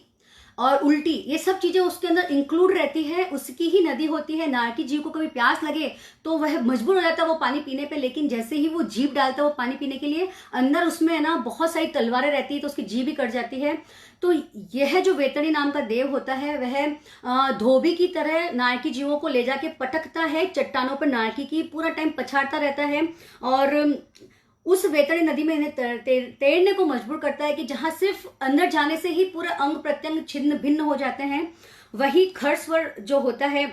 Speaker 1: और उल्टी, ये सब चीजें उसके अंदर इंक्लूड रहती है। उसकी ही नदी होती है। नारकी जीव को कभी प्यास लगे तो वह मजबूर हो जाता है वो पानी पीने पे, लेकिन जैसे ही वो जीभ डालता है वो पानी पीने के लिए, अंदर उसमें है ना बहुत सारी तलवारें रहती है तो उसकी जीभ भी कट जाती है। तो यह जो वैतरणी नाम का देव होता है वह धोबी की तरह नारकी जीवों को ले जाके पटकता है चट्टानों पर, नारकी की पूरा टाइम पछाड़ता रहता है और उस वैतरणी नदी में इन्हें तैरने को मजबूर करता है कि जहां सिर्फ अंदर जाने से ही पूरे अंग प्रत्यंग छिन्न भिन्न हो जाते हैं। वही खरस्वर जो होता है,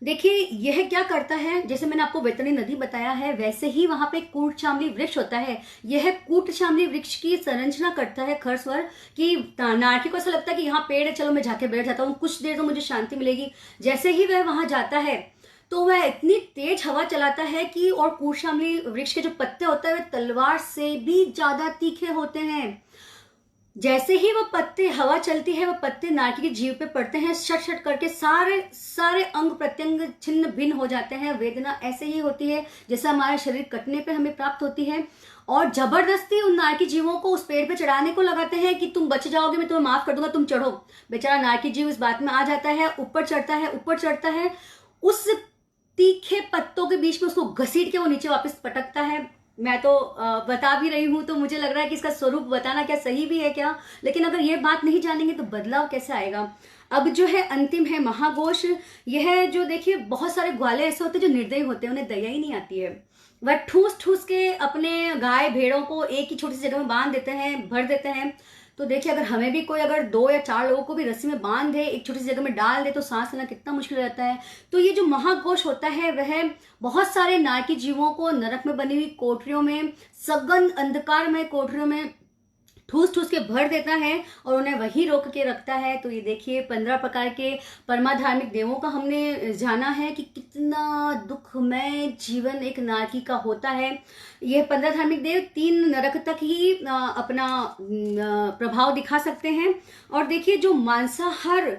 Speaker 1: देखिए यह क्या करता है, जैसे मैंने आपको वैतरणी नदी बताया है वैसे ही वहां पे कूटचामली वृक्ष होता है। यह कूटचामली वृक्ष की संरचना करता है खरस्वर कि नारकी को ऐसा लगता है कि यहाँ पेड़ है, चलो मैं जाके बैठ जाता हूँ, कुछ देर तो मुझे शांति मिलेगी। जैसे ही वह वहां जाता है तो वह इतनी तेज हवा चलाता है कि, और कूटचामली वृक्ष के जो पत्ते होते हैं वे तलवार से भी ज्यादा तीखे होते हैं। जैसे ही वो पत्ते, हवा चलती है, वो पत्ते नारकी के जीव पे पड़ते हैं, शट शट करके सारे अंग प्रत्यंग छिन्न भिन्न हो जाते हैं। वेदना ऐसे ही होती है जैसे हमारा शरीर कटने पे हमें प्राप्त होती है। और जबरदस्ती उन नारकी जीवों को उस पेड़ पे चढ़ाने को लगाते हैं कि तुम बच जाओगे, मैं तुम्हें माफ कर दूंगा, तुम चढ़ो। बेचारा नारकी जीव इस बात में आ जाता है, ऊपर चढ़ता है, उस तीखे पत्तों के बीच में उसको घसीट के वो नीचे वापस पटकता है। मैं तो बता भी रही हूं तो मुझे लग रहा है कि इसका स्वरूप बताना क्या सही भी है क्या, लेकिन अगर ये बात नहीं जानेंगे तो बदलाव कैसे आएगा। अब जो है अंतिम है महाघोष। यह जो देखिए बहुत सारे ग्वाले ऐसे होते हैं जो निर्दयी होते हैं, उन्हें दया ही नहीं आती है। वह ठूस ठूस के अपने गाय भेड़ों को एक ही छोटी सी जगह में बांध देते हैं, भर देते हैं। तो देखिए अगर हमें भी कोई अगर 2 या 4 लोगों को भी रस्सी में बांध दे, एक छोटी सी जगह में डाल दे, तो सांस लेना कितना मुश्किल रहता है। तो ये जो महाघोष होता है वह बहुत सारे नारकी जीवों को नरक में बनी हुई कोठरियों में, सघन अंधकार में कोठरियों में ठूस ठूस के भर देता है और उन्हें वही रोक के रखता है। तो ये देखिए 15 प्रकार के परमाधार्मिक देवों का हमने जाना है कि कितना दुखमय जीवन एक नारकी का होता है। ये 15 धार्मिक देव 3 नरक तक ही अपना प्रभाव दिखा सकते हैं। और देखिए जो मांसाहारी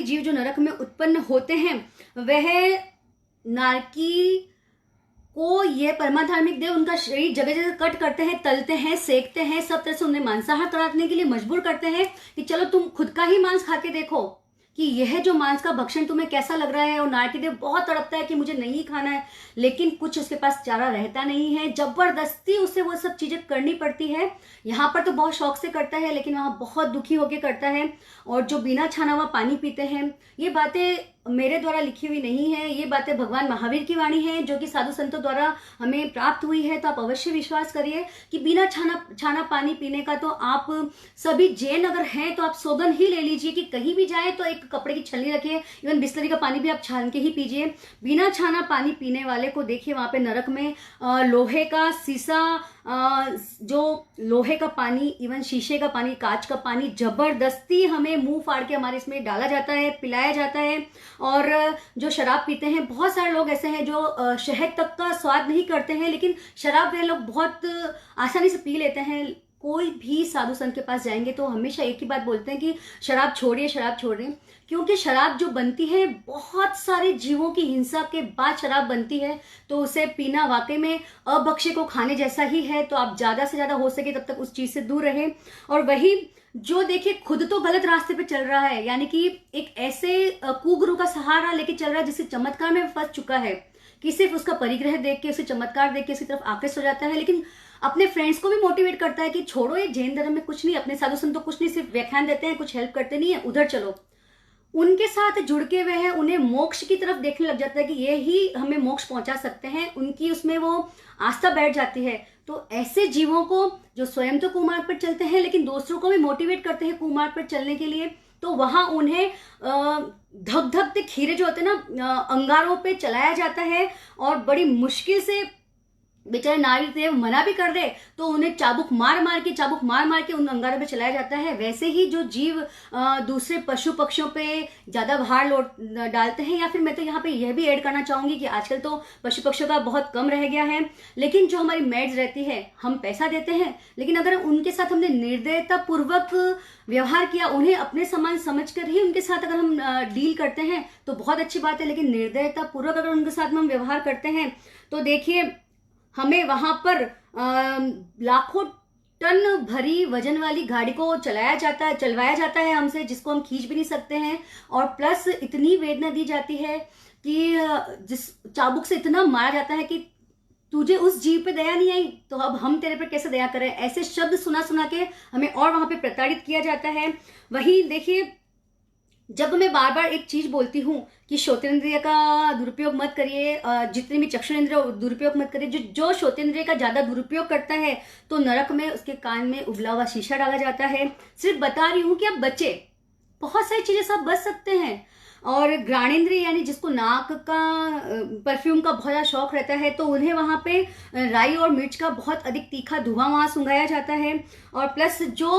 Speaker 1: जीव जो नरक में उत्पन्न होते हैं वह नारकी को ये परमाधार्मिक देव उनका शरीर जगह जगह कट करते हैं, तलते हैं, सेकते हैं, सब तरह से उन्हें मांसाहार कराने के लिए मजबूर करते हैं कि चलो तुम खुद का ही मांस खा के देखो कि यह जो मांस का भक्षण तुम्हें कैसा लग रहा है। और नारकी देव बहुत तड़पता है कि मुझे नहीं खाना है, लेकिन कुछ उसके पास चारा रहता नहीं है, जबरदस्ती उसे वो सब चीजें करनी पड़ती है। यहाँ पर तो बहुत शौक से करता है, लेकिन वहां बहुत दुखी होकर करता है। और जो बिना छाना हुआ पानी पीते हैं, ये बातें मेरे द्वारा लिखी हुई नहीं है, ये बातें भगवान महावीर की वाणी है जो कि साधु संतों द्वारा हमें प्राप्त हुई है। तो आप अवश्य विश्वास करिए कि बिना छाना पानी पीने का तो आप सभी जैन अगर हैं तो आप सौगंध ही ले लीजिए कि कहीं भी जाए तो एक कपड़े की छलनी रखिए, इवन बिस्लरी का पानी भी आप छान के ही पीजिए। बिना छाना पानी पीने वाले को देखिए वहां पे नरक में लोहे का सीसा, जो लोहे का पानी, इवन शीशे का पानी, कांच का पानी जबरदस्ती हमें मुंह फाड़ के हमारे इसमें डाला जाता है, पिलाया जाता है। और जो शराब पीते हैं, बहुत सारे लोग ऐसे हैं जो शहद तक का स्वाद नहीं करते हैं, लेकिन शराब वे लोग बहुत आसानी से पी लेते हैं। कोई भी साधु संत के पास जाएंगे तो हमेशा एक ही बात बोलते हैं कि शराब छोड़िए, शराब छोड़िए, क्योंकि शराब जो बनती है बहुत सारे जीवों की हिंसा के बाद शराब बनती है, तो उसे पीना वाकई में अभक्ष्य को खाने जैसा ही है। तो आप ज्यादा से ज्यादा हो सके तब तक उस चीज से दूर रहें। और वही जो देखिए खुद तो गलत रास्ते पे चल रहा है, यानी कि एक ऐसे कुगुरु का सहारा लेके चल रहा है जिससे चमत्कार में फंस चुका है कि सिर्फ उसका परिग्रह देख के, उसे चमत्कार देख के उसकी तरफ आकृष्ट हो जाता है, लेकिन अपने फ्रेंड्स को भी मोटिवेट करता है कि छोड़ो ये जैन धर्म में कुछ नहीं, अपने साधु संत तो कुछ नहीं, सिर्फ व्याख्यान देते हैं, कुछ हेल्प करते नहीं है, उधर चलो। उनके साथ जुड़ के हुए हैं, उन्हें मोक्ष की तरफ देखने लग जाता है कि ये ही हमें मोक्ष पहुंचा सकते हैं, उनकी उसमें वो आस्था बैठ जाती है। तो ऐसे जीवों को जो स्वयं तो कुमार्ग पर चलते हैं लेकिन दूसरों को भी मोटिवेट करते हैं कुमार्ग पर चलने के लिए, तो वहां उन्हें धक धकते खीरे जो होते हैं ना, अंगारों पे चलाया जाता है। और बड़ी मुश्किल से बेचारे नारी देव मना भी कर दे तो उन्हें चाबुक मार के उन अंगारों पे चलाया जाता है। वैसे ही जो जीव दूसरे पशु पक्षियों पे ज्यादा भार डालते हैं, या फिर मैं तो यहाँ पे यह भी ऐड करना चाहूंगी कि आजकल तो पशु पक्षियों का बहुत कम रह गया है, लेकिन जो हमारी मेड्स रहती है, हम पैसा देते हैं, लेकिन अगर उनके साथ हमने निर्दयता पूर्वक व्यवहार किया, उन्हें अपने समान समझकर ही उनके साथ अगर हम डील करते हैं तो बहुत अच्छी बात है, लेकिन निर्दयता पूर्वक अगर उनके साथ में हम व्यवहार करते हैं तो देखिए हमें वहां पर लाखों टन भरी वजन वाली गाड़ी को चलवाया जाता है हमसे, जिसको हम खींच भी नहीं सकते हैं। और प्लस इतनी वेदना दी जाती है कि जिस चाबुक से इतना मारा जाता है कि तुझे उस जीव पे दया नहीं आई तो अब हम तेरे पे कैसे दया करें, ऐसे शब्द सुना के हमें और वहां पे प्रताड़ित किया जाता है। वही देखिए, जब मैं बार बार एक चीज बोलती हूँ कि श्रोतेंद्रिय का दुरुपयोग मत करिए, जितने भी चक्षुरेंद्रिय दुरुपयोग मत करिए, जो श्रोतेंद्रिय का ज्यादा दुरुपयोग करता है तो नरक में उसके कान में उबला हुआ शीशा डाला जाता है। सिर्फ बता रही हूँ कि आप बचे, बहुत सारी चीजें से आप बच सकते हैं। और घ्राणेंद्रिय यानी जिसको नाक का परफ्यूम का बहुत ज्यादा शौक रहता है, तो उन्हें वहां पे राई और मिर्च का बहुत अधिक तीखा धुआं वहां सुंघाया जाता है। और प्लस जो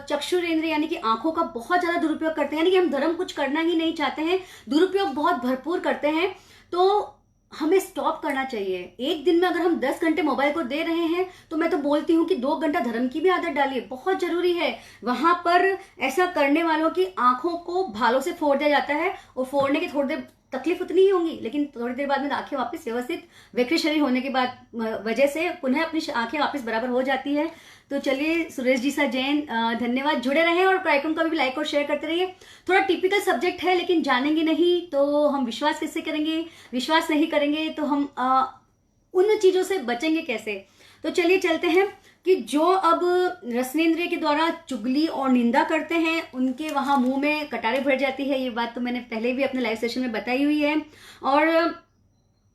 Speaker 1: चक्षुरेंद्रिय यानी कि आंखों का बहुत ज्यादा दुरुपयोग करते हैं, यानी कि हम धर्म कुछ करना ही नहीं चाहते हैं, दुरुपयोग बहुत भरपूर करते हैं, तो हमें स्टॉप करना चाहिए। एक दिन में अगर हम 10 घंटे मोबाइल को दे रहे हैं तो मैं तो बोलती हूँ कि 2 घंटा धर्म की भी आदत डालिए, बहुत जरूरी है। वहां पर ऐसा करने वालों की आंखों को भालों से फोड़ दिया जाता है, और फोड़ने की थोड़ी देर तकलीफ उतनी ही होंगी, लेकिन थोड़ी देर बाद में आंखें वापस व्यवस्थित विकृत शरीर होने के बाद वजह से पुनः अपनी आंखें वापस बराबर हो जाती है। तो चलिए सुरेश जी सा जैन, धन्यवाद, जुड़े रहें और कार्यक्रम का भी लाइक और शेयर करते रहिए। थोड़ा टिपिकल सब्जेक्ट है, लेकिन जानेंगे नहीं तो हम विश्वास कैसे करेंगे, विश्वास नहीं करेंगे तो हम उन चीजों से बचेंगे कैसे। तो चलिए चलते हैं कि जो अब रसनेंद्रिय के द्वारा चुगली और निंदा करते हैं उनके वहां मुंह में कटारे भर जाती है। ये बात तो मैंने पहले भी अपने लाइव सेशन में बताई हुई है। और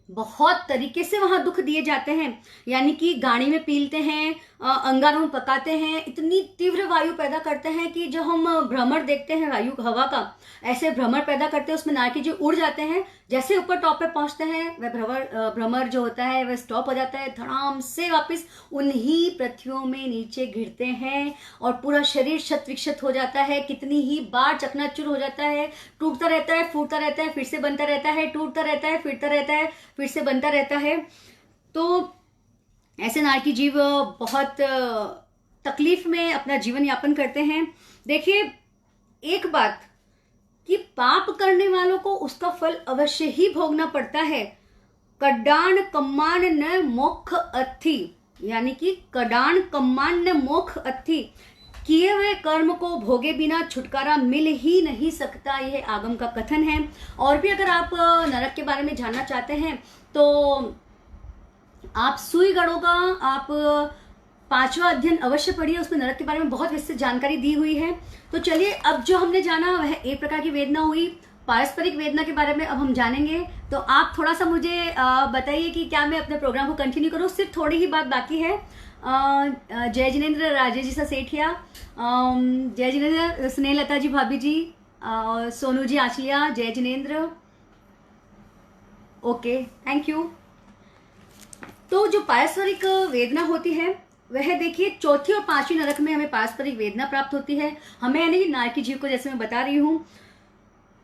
Speaker 1: बहुत तरीके से वहां दुख दिए जाते हैं, यानी कि गाड़ी में पीलते हैं, अंगारों में पकाते हैं, इतनी तीव्र वायु पैदा करते हैं कि जो हम भ्रमर देखते हैं वायु हवा का, ऐसे भ्रमर पैदा करते हैं, उसमें नारकी जी उड़ जाते हैं। जैसे ऊपर टॉप पे पहुंचते हैं वह भ्रमर जो होता है वह स्टॉप हो जाता है, धड़ाम से वापस उन्हीं पृथ्वियों में नीचे गिरते हैं और पूरा शरीर क्षत विक्षत हो जाता है। कितनी ही बार चकनाचूर हो जाता है, टूटता रहता है, फूटता रहता है, फिर से बनता रहता है, टूटता रहता है, फिरता रहता है, फिर से बनता रहता है। तो ऐसे नारकी जीव बहुत तकलीफ में अपना जीवन यापन करते हैं। देखिए एक बात कि पाप करने वालों को उसका फल अवश्य ही भोगना पड़ता है, कडाण कम्मान न मोक्ष अथि, यानी कि कडाण कम्मान न मोक्ष अथि, किए हुए कर्म को भोगे बिना छुटकारा मिल ही नहीं सकता, यह आगम का कथन है। और भी अगर आप नरक के बारे में जानना चाहते हैं तो आप सुई गढ़ों का आप 5वां अध्ययन अवश्य पढ़िए, उसमें नरक के बारे में बहुत विस्तृत जानकारी दी हुई है। तो चलिए, अब जो हमने जाना वह एक प्रकार की वेदना हुई। पारस्परिक वेदना के बारे में अब हम जानेंगे। तो आप थोड़ा सा मुझे बताइए कि क्या मैं अपने प्रोग्राम को कंटिन्यू करूं, सिर्फ थोड़ी ही बात बाकी है। जय जिनेन्द्र राजेश जी सा सेठिया, जय जिनेन्द्र स्नेहलता जी भाभी जी, सोनू जी आचलिया, जय जिनेन्द्र, ओके थैंक यू। तो जो पारस्परिक वेदना होती है वह देखिए 4थी और 5वीं नरक में हमें पारस्परिक वेदना प्राप्त होती है। हमें यानी नारकी जीव को जैसे मैं बता रही हूं,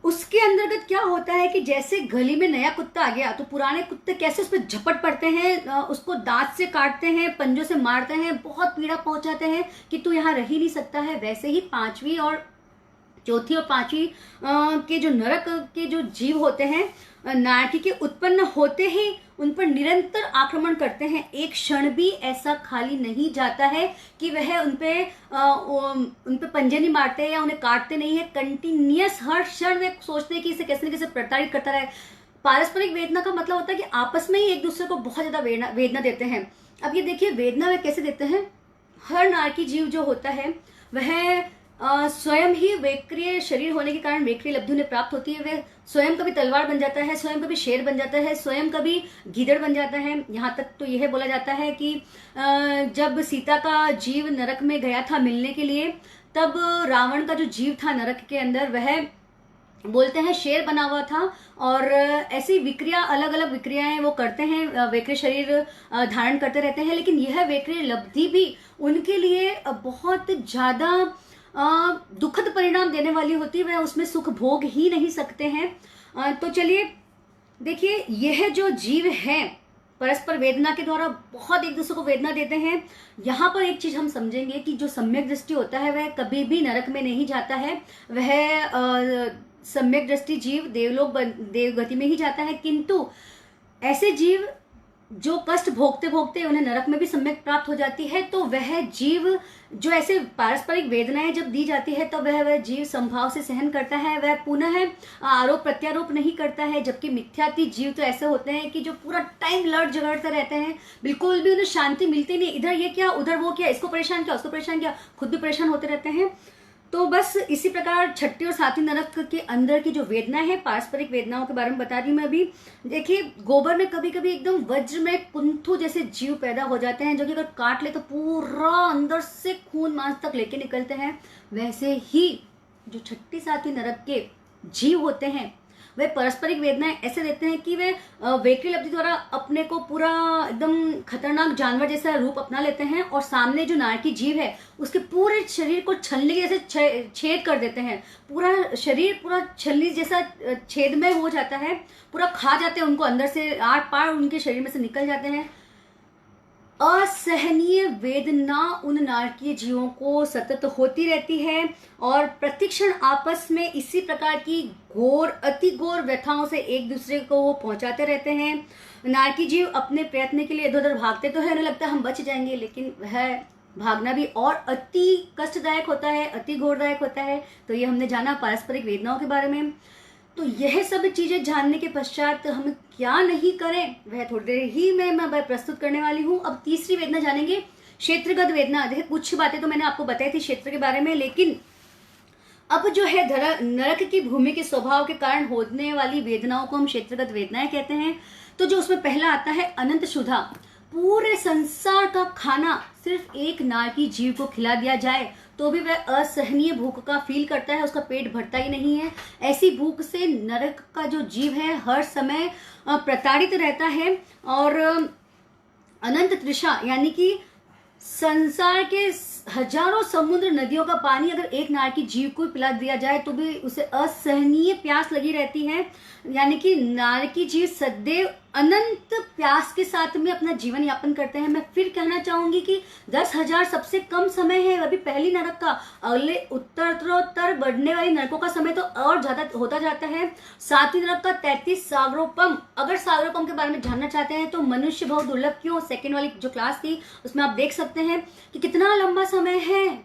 Speaker 1: उसके अंतर्गत क्या होता है कि जैसे गली में नया कुत्ता आ गया तो पुराने कुत्ते कैसे उस पर झपट पड़ते हैं, उसको दांत से काटते हैं, पंजों से मारते हैं, बहुत पीड़ा पहुंचाते हैं कि तू यहाँ रह ही नहीं सकता है। वैसे ही 5वीं और 4थी और 5वीं के जो नरक के जो जीव होते हैं, नारकी के उत्पन्न होते ही उन पर निरंतर आक्रमण करते हैं। एक क्षण भी ऐसा खाली नहीं जाता है कि वह उन पे पंजे नहीं मारते या उन्हें काटते नहीं है। कंटिन्यूअस हर क्षण वे सोचते हैं कि इसे कैसे न कैसे प्रताड़ित करता रहे। पारस्परिक वेदना का मतलब होता है कि आपस में ही एक दूसरे को बहुत ज्यादा वेदना देते हैं। अब ये देखिए वेदना वे कैसे देते हैं। हर नारकी जीव जो होता है वह स्वयं ही वेक्रिय शरीर होने के कारण वेक्रिय लब्धि उन्हें प्राप्त होती है। वह स्वयं कभी तलवार बन जाता है, स्वयं कभी शेर बन जाता है, स्वयं कभी गीदड़ बन जाता है। यहाँ तक तो यह बोला जाता है कि जब सीता का जीव नरक में गया था मिलने के लिए, तब रावण का जो जीव था नरक के अंदर वह बोलते हैं शेर बना हुआ था। और ऐसी विक्रिया, अलग अलग विक्रियाएं वो करते हैं, वेक्रिय शरीर धारण करते रहते हैं। लेकिन यह वेक्रिय लब्धि भी उनके लिए बहुत ज्यादा दुखद परिणाम देने वाली होती है। वह उसमें सुख भोग ही नहीं सकते हैं। तो चलिए देखिए, यह जो जीव है परस्पर वेदना के द्वारा बहुत एक दूसरे को वेदना देते हैं। यहाँ पर एक चीज हम समझेंगे कि जो सम्यक दृष्टि होता है वह कभी भी नरक में नहीं जाता है। वह सम्यक दृष्टि जीव देवलोक देवगति में ही जाता है। किंतु ऐसे जीव जो कष्ट भोगते भोगते उन्हें नरक में भी सम्यक प्राप्त हो जाती है, तो वह जीव जो ऐसे पारस्परिक वेदनाएं जब दी जाती है तो वह जीव संभाव से सहन करता है। वह पुनः आरोप प्रत्यारोप नहीं करता है। जबकि मिथ्याती जीव तो ऐसे होते हैं कि जो पूरा टाइम लड़ झगड़ते रहते हैं, बिल्कुल भी उन्हें शांति मिलती नहीं। इधर ये क्या, उधर वो क्या, इसको परेशान किया, उसको परेशान किया, खुद भी परेशान होते रहते हैं। तो बस इसी प्रकार 6ठी और 7वीं नरक के अंदर की जो वेदना है, पारस्परिक वेदनाओं के बारे में बता रही हूं मैं अभी। देखिए गोबर में कभी कभी एकदम वज्र में कुंथु जैसे जीव पैदा हो जाते हैं, जो कि अगर काट ले तो पूरा अंदर से खून मांस तक लेके निकलते हैं। वैसे ही जो 6ठी 7वीं नरक के जीव होते हैं वे पारस्परिक वेदनाएं ऐसे देते हैं कि वे वेक्री लब्धि द्वारा अपने को पूरा एकदम खतरनाक जानवर जैसा रूप अपना लेते हैं और सामने जो नारकी जीव है उसके पूरे शरीर को छलनी जैसे छेद कर देते हैं। पूरा शरीर पूरा छलनी जैसा छेदमय हो जाता है, पूरा खा जाते हैं उनको, अंदर से आर पार उनके शरीर में से निकल जाते हैं। असहनीय वेदना उन नारकीय जीवों को सतत होती रहती है और प्रतिक्षण आपस में इसी प्रकार की घोर अति घोर व्यथाओं से एक दूसरे को वो पहुंचाते रहते हैं। नारकी जीव अपने प्रयत्न के लिए इधर उधर भागते तो है, उन्हें लगता है हम बच जाएंगे, लेकिन वह भागना भी और अति कष्टदायक होता है, अति घोरदायक होता है। तो ये हमने जाना पारस्परिक वेदनाओं के बारे में। तो यह सब चीजें जानने के पश्चात हम क्या नहीं करें वह थोड़ी देर ही मैं प्रस्तुत करने वाली हूँ। अब तीसरी वेदना जानेंगे, क्षेत्रगत वेदना। देखिए कुछ बातें तो मैंने आपको बताई थी क्षेत्र के बारे में, लेकिन अब जो है नरक की भूमि के स्वभाव के कारण होने वाली वेदनाओं को हम क्षेत्रगत वेदनाएं कहते हैं। तो जो उसमें पहला आता है अनंत क्षुधा। पूरे संसार का खाना सिर्फ एक नारकी जीव को खिला दिया जाए तो भी वह असहनीय भूख का फील करता है, उसका पेट भरता ही नहीं है। ऐसी भूख से नरक का जो जीव है हर समय प्रताड़ित रहता है। और अनंत तृषा यानी कि संसार के हजारों समुद्र नदियों का पानी अगर एक नारकी जीव को पिला दिया जाए तो भी उसे असहनीय प्यास लगी रहती है। यानी कि नारकी जीव सदैव अनंत प्यास के साथ में अपना जीवन यापन करते हैं। मैं फिर कहना चाहूंगी कि 10,000 सबसे कम समय है अभी पहली नरक का। अगले उत्तरोत्तर बढ़ने वाली नरकों का समय तो और ज्यादा होता जाता है। सातवीं नरक का 33 सागरोपम। अगर सागरोपम के बारे में जानना चाहते हैं तो मनुष्य बहुत दुर्लभ क्यों, सेकेंड वाली जो क्लास थी उसमें आप देख सकते हैं कि कितना लंबा समय है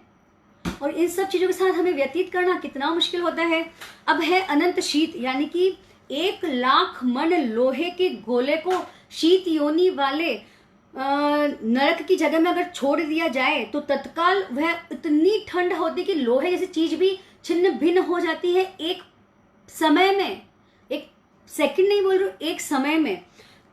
Speaker 1: और इन सब चीजों के साथ हमें व्यतीत करना कितना मुश्किल होता है। अब है अनंत शीत, यानी कि 1,00,000 मन लोहे के गोले को शीत योनि वाले नरक की जगह में अगर छोड़ दिया जाए तो तत्काल वह इतनी ठंड होती कि लोहे जैसी चीज भी छिन्न भिन्न हो जाती है एक समय में। एक सेकंड नहीं बोल रही हूं, एक समय में।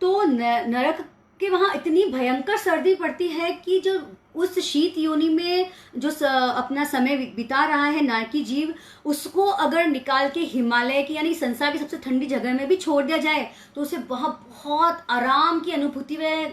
Speaker 1: तो नरक के वहां इतनी भयंकर सर्दी पड़ती है कि जो उस शीत योनि में जो अपना समय बिता रहा है नारकी जीव, उसको अगर निकाल के हिमालय की यानी संसार की सबसे ठंडी जगह में भी छोड़ दिया जाए तो उसे वहां बहुत आराम की अनुभूति वह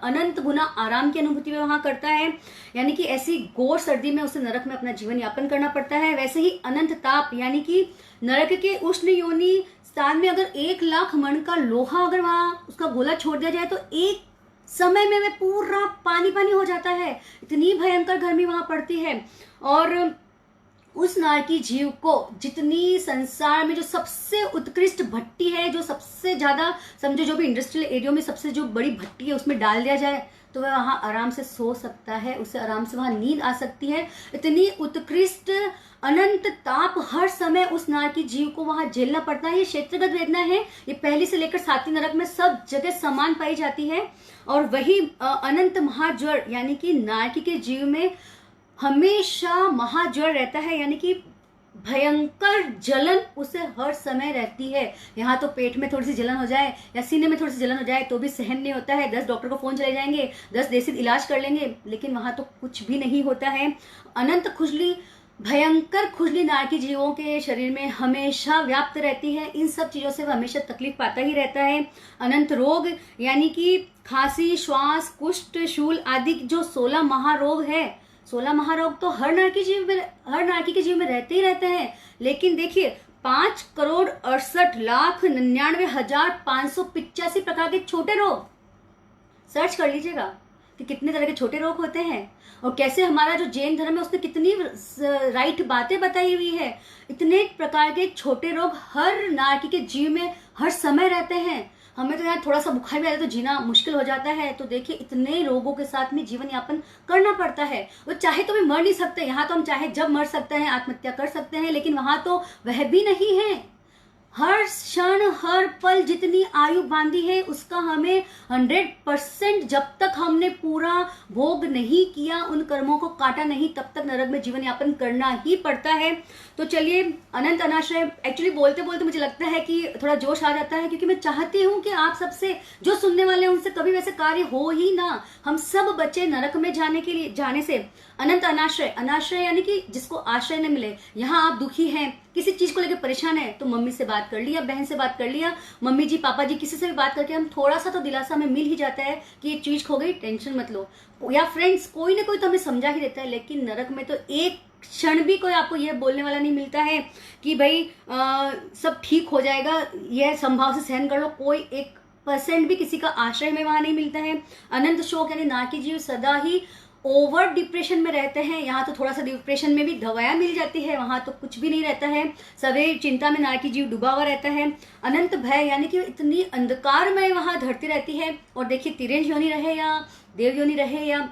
Speaker 1: अनंत गुना आराम की अनुभूति वह वहां करता है। यानी कि ऐसी घोर सर्दी में उसे नरक में अपना जीवन यापन करना पड़ता है। वैसे ही अनंत ताप, यानी कि नरक के उष्ण योनि स्थान में अगर 1,00,000 मन का लोहा अगर वहां उसका गोला छोड़ दिया जाए तो एक समय में वह पूरा पानी पानी हो जाता है। इतनी भयंकर गर्मी वहां पड़ती है। और उस नारकी जीव को जितनी संसार में जो सबसे उत्कृष्ट भट्टी है, जो सबसे ज्यादा समझो जो भी इंडस्ट्रियल एरिया में सबसे जो बड़ी भट्टी है उसमें डाल दिया जाए तो वह वहां आराम से सो सकता है, उसे आराम से वहां नींद आ सकती है। इतनी उत्कृष्ट अनंत ताप हर समय उस नारकी जीव को वहां झेलना पड़ता है। ये क्षेत्रगत वेदना है, ये पहली से लेकर सातवीं नरक में सब जगह समान पाई जाती है। और वही अनंत महाज्वर, यानी कि नारकी के जीव में हमेशा महाज्वर रहता है, यानी कि भयंकर जलन उसे हर समय रहती है। यहाँ तो पेट में थोड़ी सी जलन हो जाए या सीने में थोड़ी सी जलन हो जाए तो भी सहन नहीं होता है। 10 डॉक्टर को फोन चले जाएंगे, 10 देसी इलाज कर लेंगे, लेकिन वहां तो कुछ भी नहीं होता है। अनंत खुजली, भयंकर खुजली नारकी जीवों के शरीर में हमेशा व्याप्त रहती है। इन सब चीजों से वह हमेशा तकलीफ पाता ही रहता है। अनंत रोग, यानी कि खांसी, श्वास, कुष्ठ, शूल आदि जो 16 महारोग है, 16 महारोग तो हर नारकी के जीव में रहते ही रहते हैं। लेकिन देखिए 5,68,99,585 प्रकार के छोटे रोग, सर्च कर लीजिएगा कि कितने तरह के छोटे रोग होते हैं और कैसे हमारा जो जैन धर्म है उसने कितनी राइट बातें बताई हुई है। इतने प्रकार के छोटे रोग हर नारकी के जीव में हर समय रहते हैं। हमें तो यार थोड़ा सा बुखार भी आ जाए तो जीना मुश्किल हो जाता है। तो देखिए इतने रोगों के साथ में जीवन यापन करना पड़ता है। वो चाहे तो भी मर नहीं सकते, यहाँ तो हम चाहे जब मर सकते हैं, आत्महत्या कर सकते हैं, लेकिन वहां तो वह भी नहीं है। हर क्षण हर पल जितनी आयु बांधी है उसका हमें 100% जब तक हमने पूरा भोग नहीं किया, उन कर्मों को काटा नहीं, तब तक नरक में जीवन यापन करना ही पड़ता है। तो चलिए अनंत अनाश्रय, एक्चुअली बोलते बोलते मुझे लगता है कि थोड़ा जोश आ जाता है, क्योंकि मैं चाहती हूँ कि आप सबसे जो सुनने वाले हैं उनसे कभी वैसे कार्य हो ही ना। हम सब बच्चे नरक में जाने से अनंत अनाश्रय, अनाश्रय यानी कि जिसको आश्रय न मिले। यहाँ आप दुखी हैं, किसी चीज को लेकर परेशान है तो मम्मी से बात कर लिया, बहन से बात कर लिया, मम्मी जी पापा जी किसी से भी बात करके हम थोड़ा सा तो दिलासा हमें मिल ही जाता है कि ये चीज खो गई, टेंशन मत लो। या फ्रेंड्स कोई ना कोई तो हमें समझा ही देता है। लेकिन नरक में तो एक क्षण भी कोई आपको यह बोलने वाला नहीं मिलता है कि भाई सब ठीक हो जाएगा, यह संभाव से सहन कर लो। कोई 1% भी किसी का आश्रय में वहां नहीं मिलता है। अनंत शोक, यानी नारकी जीव सदा ही ओवर डिप्रेशन में रहते हैं। यहाँ तो थोड़ा सा डिप्रेशन में भी दवाएं मिल जाती है, वहां तो कुछ भी नहीं रहता है। सदैव चिंता में नारकी जीव डूबा हुआ रहता है। अनंत भय, यानी कि इतनी अंधकारमय वहां धरती रहती है। और देखिए तिरंज योनि रहे या देव योनि रहे या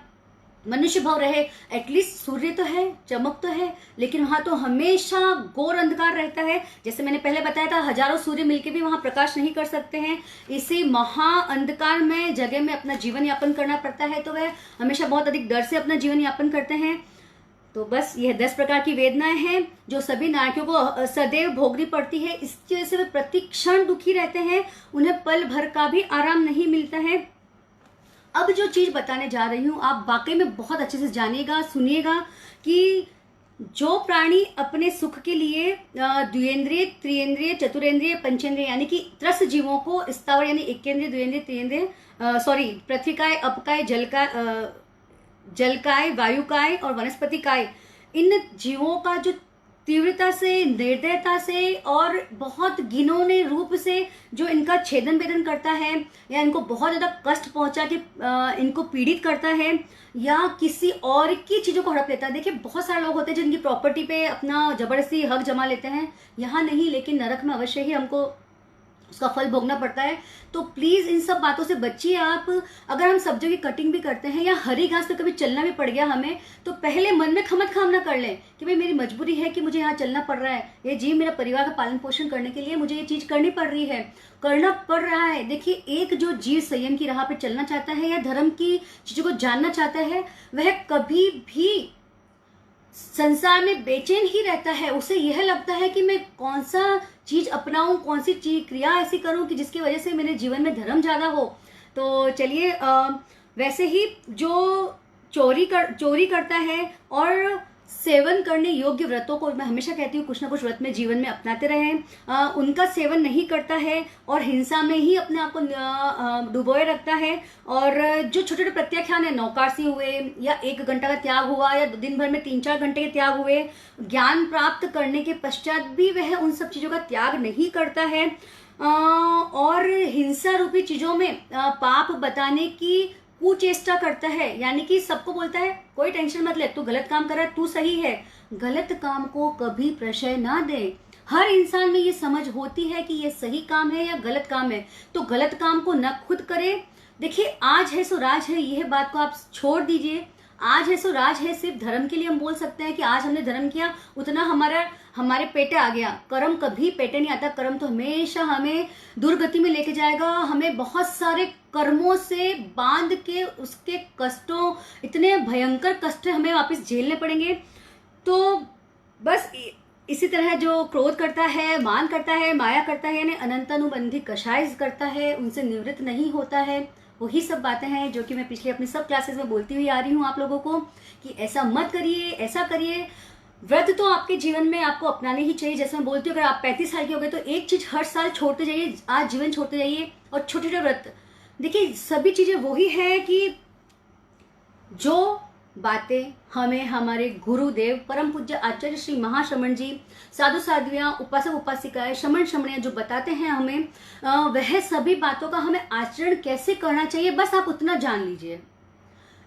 Speaker 1: मनुष्य भाव रहे, एटलीस्ट सूर्य तो है, चमक तो है, लेकिन वहां तो हमेशा घोर अंधकार रहता है। जैसे मैंने पहले बताया था, हजारों सूर्य मिलकर भी वहां प्रकाश नहीं कर सकते हैं। इसी महा अंधकार में जगह में अपना जीवन यापन करना पड़ता है। तो वह हमेशा बहुत अधिक डर से अपना जीवन यापन करते हैं। तो बस यह 10 प्रकार की वेदनाएं हैं जो सभी नारकियों को सदैव भोगनी पड़ती है। इसकी वजह से वे प्रति क्षण दुखी रहते हैं, उन्हें पल भर का भी आराम नहीं मिलता है। अब जो चीज बताने जा रही हूं आप वाकई में बहुत अच्छे से जानिएगा, सुनिएगा कि जो प्राणी अपने सुख के लिए द्विएंद्रिय, त्रिएंद्रिय, चतुरेंद्रिय, पंचेंद्रिय यानी कि त्रस जीवों को स्थावर यानी एकेंद्रिय, द्विएंद्रिय, त्रिएंद्रिय, पृथ्वीकाय, अपकाय, जलकाय, वायुकाय और वनस्पतिकाय, इन जीवों का जो तीव्रता से, निर्दयता से और बहुत घिनौने रूप से जो इनका छेदन वेदन करता है या इनको बहुत ज़्यादा कष्ट पहुंचा के इनको पीड़ित करता है या किसी और की चीज़ों को हड़प लेता है। देखिए बहुत सारे लोग होते हैं जिनकी प्रॉपर्टी पे अपना जबरदस्ती हक जमा लेते हैं, यहाँ नहीं लेकिन नरक में अवश्य ही हमको उसका फल भोगना पड़ता है। तो प्लीज इन सब बातों से बचिए आप। अगर हम सब्जियों की कटिंग भी करते हैं या हरी घास पे कभी चलना भी पड़ गया हमें, तो पहले मन में खमत खामना कर लें कि भाई मेरी मजबूरी है कि मुझे यहाँ चलना पड़ रहा है, ये जीव मेरा परिवार का पालन पोषण करने के लिए मुझे ये चीज करनी पड़ रही है, करना पड़ रहा है। देखिए एक जो जीव संयम की राह पे चलना चाहता है या धर्म की चीजों को जानना चाहता है, वह कभी भी संसार में बेचैन ही रहता है। उसे यह लगता है कि मैं कौन सा चीज अपनाऊं, कौन सी चीज क्रिया ऐसी करूं कि जिसकी वजह से मेरे जीवन में धर्म ज्यादा हो। तो चलिए वैसे ही जो चोरी करता है और सेवन करने योग्य व्रतों को मैं हमेशा कहती हूँ कुछ ना कुछ व्रत में जीवन में अपनाते रहें। उनका सेवन नहीं करता है और हिंसा में ही अपने आप को डुबोए रखता है। और जो छोटे छोटे प्रत्याख्यान है, नौकारसी हुए या 1 घंटा का त्याग हुआ या दिन भर में 3-4 घंटे के त्याग हुए, ज्ञान प्राप्त करने के पश्चात भी वह उन सब चीजों का त्याग नहीं करता है और हिंसा रूपी चीजों में पाप बताने की कुचेष्टा करता है। यानी कि सबको बोलता है कोई टेंशन मत ले, तू गलत काम कर रहा है, तू सही है। गलत काम को कभी प्रशय ना दे। हर इंसान में ये समझ होती है कि ये सही काम है या गलत काम है, तो गलत काम को न खुद करे। देखिए आज है सो राज है, यह बात को आप छोड़ दीजिए। आज है सो राज है, सिर्फ धर्म के लिए हम बोल सकते हैं कि आज हमने धर्म किया उतना हमारे पेटे आ गया। कर्म कभी पेटे नहीं आता, कर्म तो हमेशा हमें दुर्गति में लेके जाएगा। हमें बहुत सारे कर्मों से बांध के उसके कष्टों, इतने भयंकर कष्ट हमें वापस झेलने पड़ेंगे। तो बस इसी तरह जो क्रोध करता है, मान करता है, माया करता है, यानी अनंतानुबंधी कषाय करता है, उनसे निवृत्त नहीं होता है, वही सब बातें हैं जो कि मैं पिछले अपनी सब क्लासेस में बोलती हुई आ रही हूँ आप लोगों को कि ऐसा मत करिए, ऐसा करिए। व्रत तो आपके जीवन में आपको अपनाने ही चाहिए। जैसे मैं बोलती हूँ अगर आप 35 साल के हो गए तो एक चीज हर साल छोड़ते जाइए, आज जीवन छोड़ते जाइए। और छोटे छोटे व्रत, देखिए सभी चीजें वही है कि जो बातें हमें हमारे गुरुदेव परम पूज्य आचार्य श्री महाश्रमण जी, साधु साध्वियां, उपासक उपासिकाएं, श्रमण श्रमणियां जो बताते हैं हमें, वह सभी बातों का हमें आचरण कैसे करना चाहिए, बस आप उतना जान लीजिए।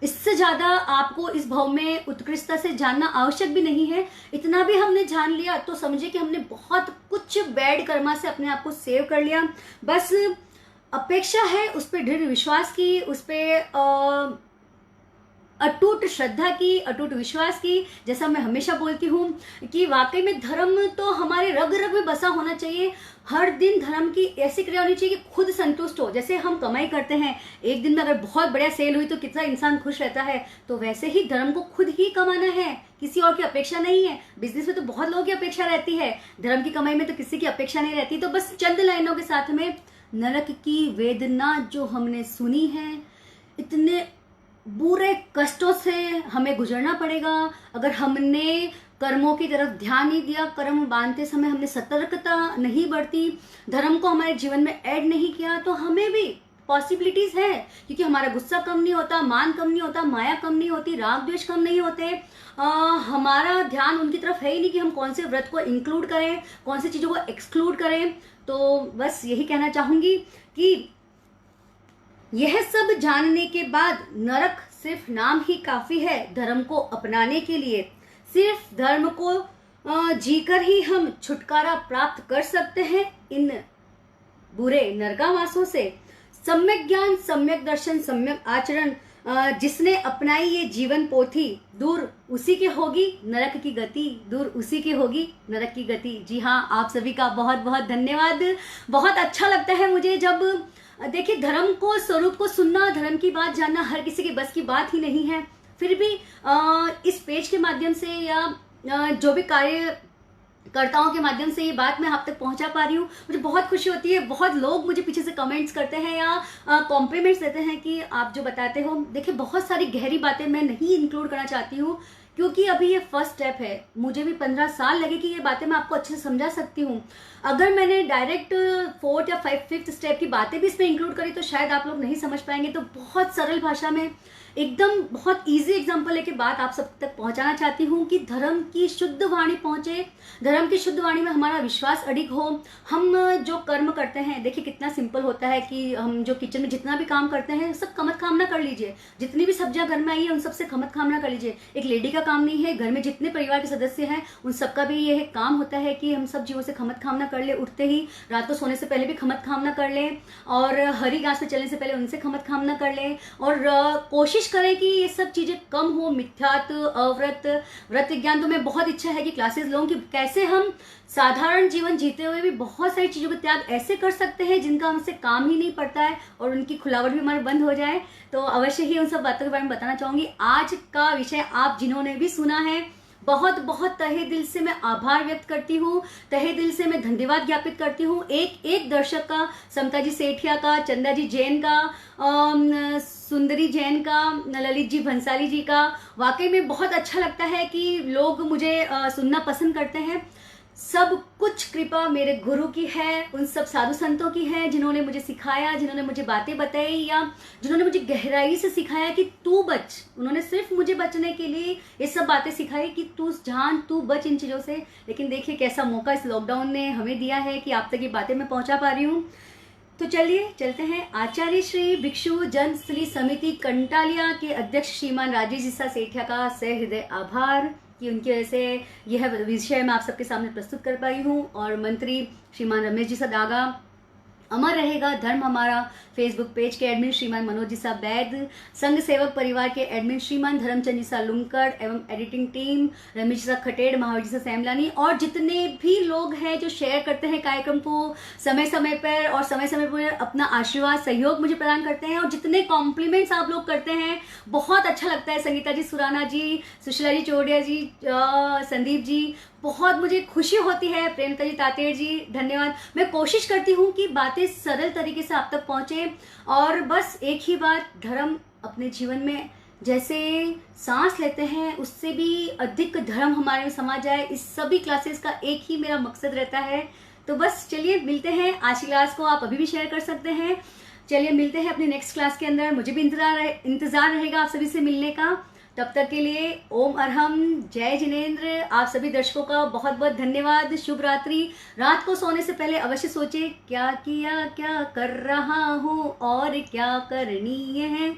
Speaker 1: इससे ज्यादा आपको इस भाव में उत्कृष्टता से जानना आवश्यक भी नहीं है। इतना भी हमने जान लिया तो समझिए कि हमने बहुत कुछ बैड कर्मा से अपने आप को सेव कर लिया। बस अपेक्षा है उस पर दृढ़ विश्वास की, उस पर अटूट श्रद्धा की, अटूट विश्वास की। जैसा मैं हमेशा बोलती हूँ कि वाकई में धर्म तो हमारे रग रग में बसा होना चाहिए। हर दिन धर्म की ऐसी क्रिया होनी चाहिए कि खुद संतुष्ट हो। जैसे हम कमाई करते हैं, एक दिन में अगर बहुत बढ़िया सेल हुई तो कितना इंसान खुश रहता है, तो वैसे ही धर्म को खुद ही कमाना है, किसी और की अपेक्षा नहीं है। बिजनेस में तो बहुत लोगों की अपेक्षा रहती है, धर्म की कमाई में तो किसी की अपेक्षा नहीं रहती। तो बस चंद लाइनों के साथ में नरक की वेदना जो हमने सुनी है, इतने बुरे कष्टों से हमें गुजरना पड़ेगा। अगर हमने कर्मों की तरफ ध्यान नहीं दिया, कर्म बांधते समय हमने सतर्कता नहीं बरती, धर्म को हमारे जीवन में ऐड नहीं किया, तो हमें भी पॉसिबिलिटीज है। क्योंकि हमारा गुस्सा कम नहीं होता, मान कम नहीं होता, माया कम नहीं होती, राग द्वेष कम नहीं होते। हमारा ध्यान उनकी तरफ है ही नहीं कि हम कौन से व्रत को इंक्लूड करें, कौन सी चीजों को एक्सक्लूड करें। तो बस यही कहना चाहूंगी कि यह सब जानने के बाद नरक सिर्फ नाम ही काफी है धर्म को अपनाने के लिए। सिर्फ धर्म को जीकर ही हम छुटकारा प्राप्त कर सकते हैं इन बुरे नरकावासों से। सम्यक ज्ञान, सम्यक दर्शन, सम्यक आचरण जिसने अपनाई ये जीवन पोथी, दूर उसी के होगी नरक की गति, दूर उसी की होगी नरक की गति। जी हाँ, आप सभी का बहुत बहुत धन्यवाद। बहुत अच्छा लगता है मुझे जब देखिए धर्म को, स्वरूप को सुनना, धर्म की बात जानना हर किसी के बस की बात ही नहीं है। फिर भी इस पेज के माध्यम से या जो भी कार्यकर्ताओं के माध्यम से ये बात मैं आप तक पहुंचा पा रही हूँ, मुझे बहुत खुशी होती है। बहुत लोग मुझे पीछे से कमेंट्स करते हैं या कॉम्प्लीमेंट्स देते हैं कि आप जो बताते हो। देखिए बहुत सारी गहरी बातें मैं नहीं इंक्लूड करना चाहती हूँ क्योंकि अभी ये फर्स्ट स्टेप है। मुझे भी 15 साल लगे कि ये बातें मैं आपको अच्छे से समझा सकती हूँ। अगर मैंने डायरेक्ट 4th या 5th स्टेप की बातें भी इसमें इंक्लूड करी तो शायद आप लोग नहीं समझ पाएंगे। तो बहुत सरल भाषा में एकदम बहुत इजी एग्जांपल लेके बात आप सब तक पहुंचाना चाहती हूँ कि धर्म की शुद्ध वाणी पहुंचे, धर्म की शुद्ध वाणी में हमारा विश्वास अडिग हो। हम जो कर्म करते हैं, देखिए कितना सिंपल होता है कि हम जो किचन में जितना भी काम करते हैं सब खमत खामना कर लीजिए। जितनी भी सब्जियां घर में आई है उन सबसे खमत खामना कर लीजिए। एक लेडी का काम नहीं है, घर में जितने परिवार के सदस्य हैं उन सबका भी यह काम होता है कि हम सब जीवों से खमत खामना कर ले। उठते ही रात को सोने से पहले भी खमत खामना कर ले, और हरी घास पे चलने से पहले उनसे खमत खामना कर ले, और कोशिश करें कि ये सब चीजें कम हो। मिथ्यात्व, अव्रत, व्रत विज्ञान तो मैं बहुत इच्छा है कि क्लासेस लूं कि कैसे हम साधारण जीवन जीते हुए भी बहुत सारी चीजों का त्याग ऐसे कर सकते हैं जिनका हमसे काम ही नहीं पड़ता है, और उनकी खुलावट भी हमारे बंद हो जाए। तो अवश्य ही उन सब बातों के बारे में बताना चाहूंगी। आज का विषय आप जिन्होंने भी सुना है, बहुत बहुत तहे दिल से मैं आभार व्यक्त करती हूँ, तहे दिल से मैं धन्यवाद ज्ञापित करती हूँ। एक एक दर्शक का, समता जी सेठिया का, चंदा जी जैन का, सुंदरी जैन का, ललित जी भंसाली जी का। वाकई में बहुत अच्छा लगता है कि लोग मुझे सुनना पसंद करते हैं। सब कुछ कृपा मेरे गुरु की है, उन सब साधु संतों की है जिन्होंने मुझे सिखाया, जिन्होंने मुझे बातें बताई, या जिन्होंने मुझे गहराई से सिखाया कि तू बच। उन्होंने सिर्फ मुझे बचने के लिए ये सब बातें सिखाई कि तू जान, तू बच इन चीज़ों से। लेकिन देखिए कैसा मौका इस लॉकडाउन ने हमें दिया है कि आप तक ये बातें मैं पहुंचा पा रही हूँ। तो चलिए चलते हैं। आचार्य श्री भिक्षु जनस्थली समिति कंटालिया के अध्यक्ष श्रीमान राजेश जी सेठिया का सहृदय आभार कि उनकी वजह से यह विषय मैं आप सबके सामने प्रस्तुत कर पाई हूँ। और मंत्री श्रीमान रमेश जी सदागा, अमर रहेगा धर्म हमारा फेसबुक पेज के एडमिन श्रीमान मनोज जी सा बैद, संघ सेवक परिवार के एडमिन श्रीमान धर्मचंद जी सा लुमकड़ एवं एडिटिंग टीम रमेश सा खटेड़, महावीर जी सा सैमलानी, और जितने भी लोग हैं जो शेयर करते हैं कार्यक्रम को समय समय पर और समय समय पर अपना आशीर्वाद सहयोग मुझे प्रदान करते हैं, और जितने कॉम्प्लीमेंट्स आप लोग करते हैं बहुत अच्छा लगता है। संगीता जी सुराना जी, सुशीला जी चौड़िया जी, संदीप जी, बहुत मुझे खुशी होती है। प्रेमता जी तातेड़ जी, धन्यवाद। मैं कोशिश करती हूँ कि बातें सरल तरीके से आप तक पहुंचे, और बस एक ही बात, धर्म अपने जीवन में जैसे सांस लेते हैं उससे भी अधिक धर्म हमारे में समा जाए, इस सभी क्लासेस का एक ही मेरा मकसद रहता है। तो बस चलिए मिलते हैं। आज की क्लास को आप अभी भी शेयर कर सकते हैं। चलिए मिलते हैं अपनी नेक्स्ट क्लास के अंदर। मुझे भी इंतजार रहेगा आप सभी से मिलने का। तब तक के लिए ओम अरहम, जय जिनेंद्र। आप सभी दर्शकों का बहुत बहुत धन्यवाद। शुभ रात्रि। रात को सोने से पहले अवश्य सोचे क्या किया, क्या कर रहा हूँ और क्या करनीय है।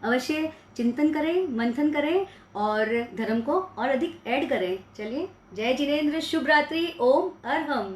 Speaker 1: अवश्य चिंतन करें, मंथन करें और धर्म को और अधिक ऐड करें। चलिए, जय जिनेंद्र, शुभ रात्रि, ओम अरहम।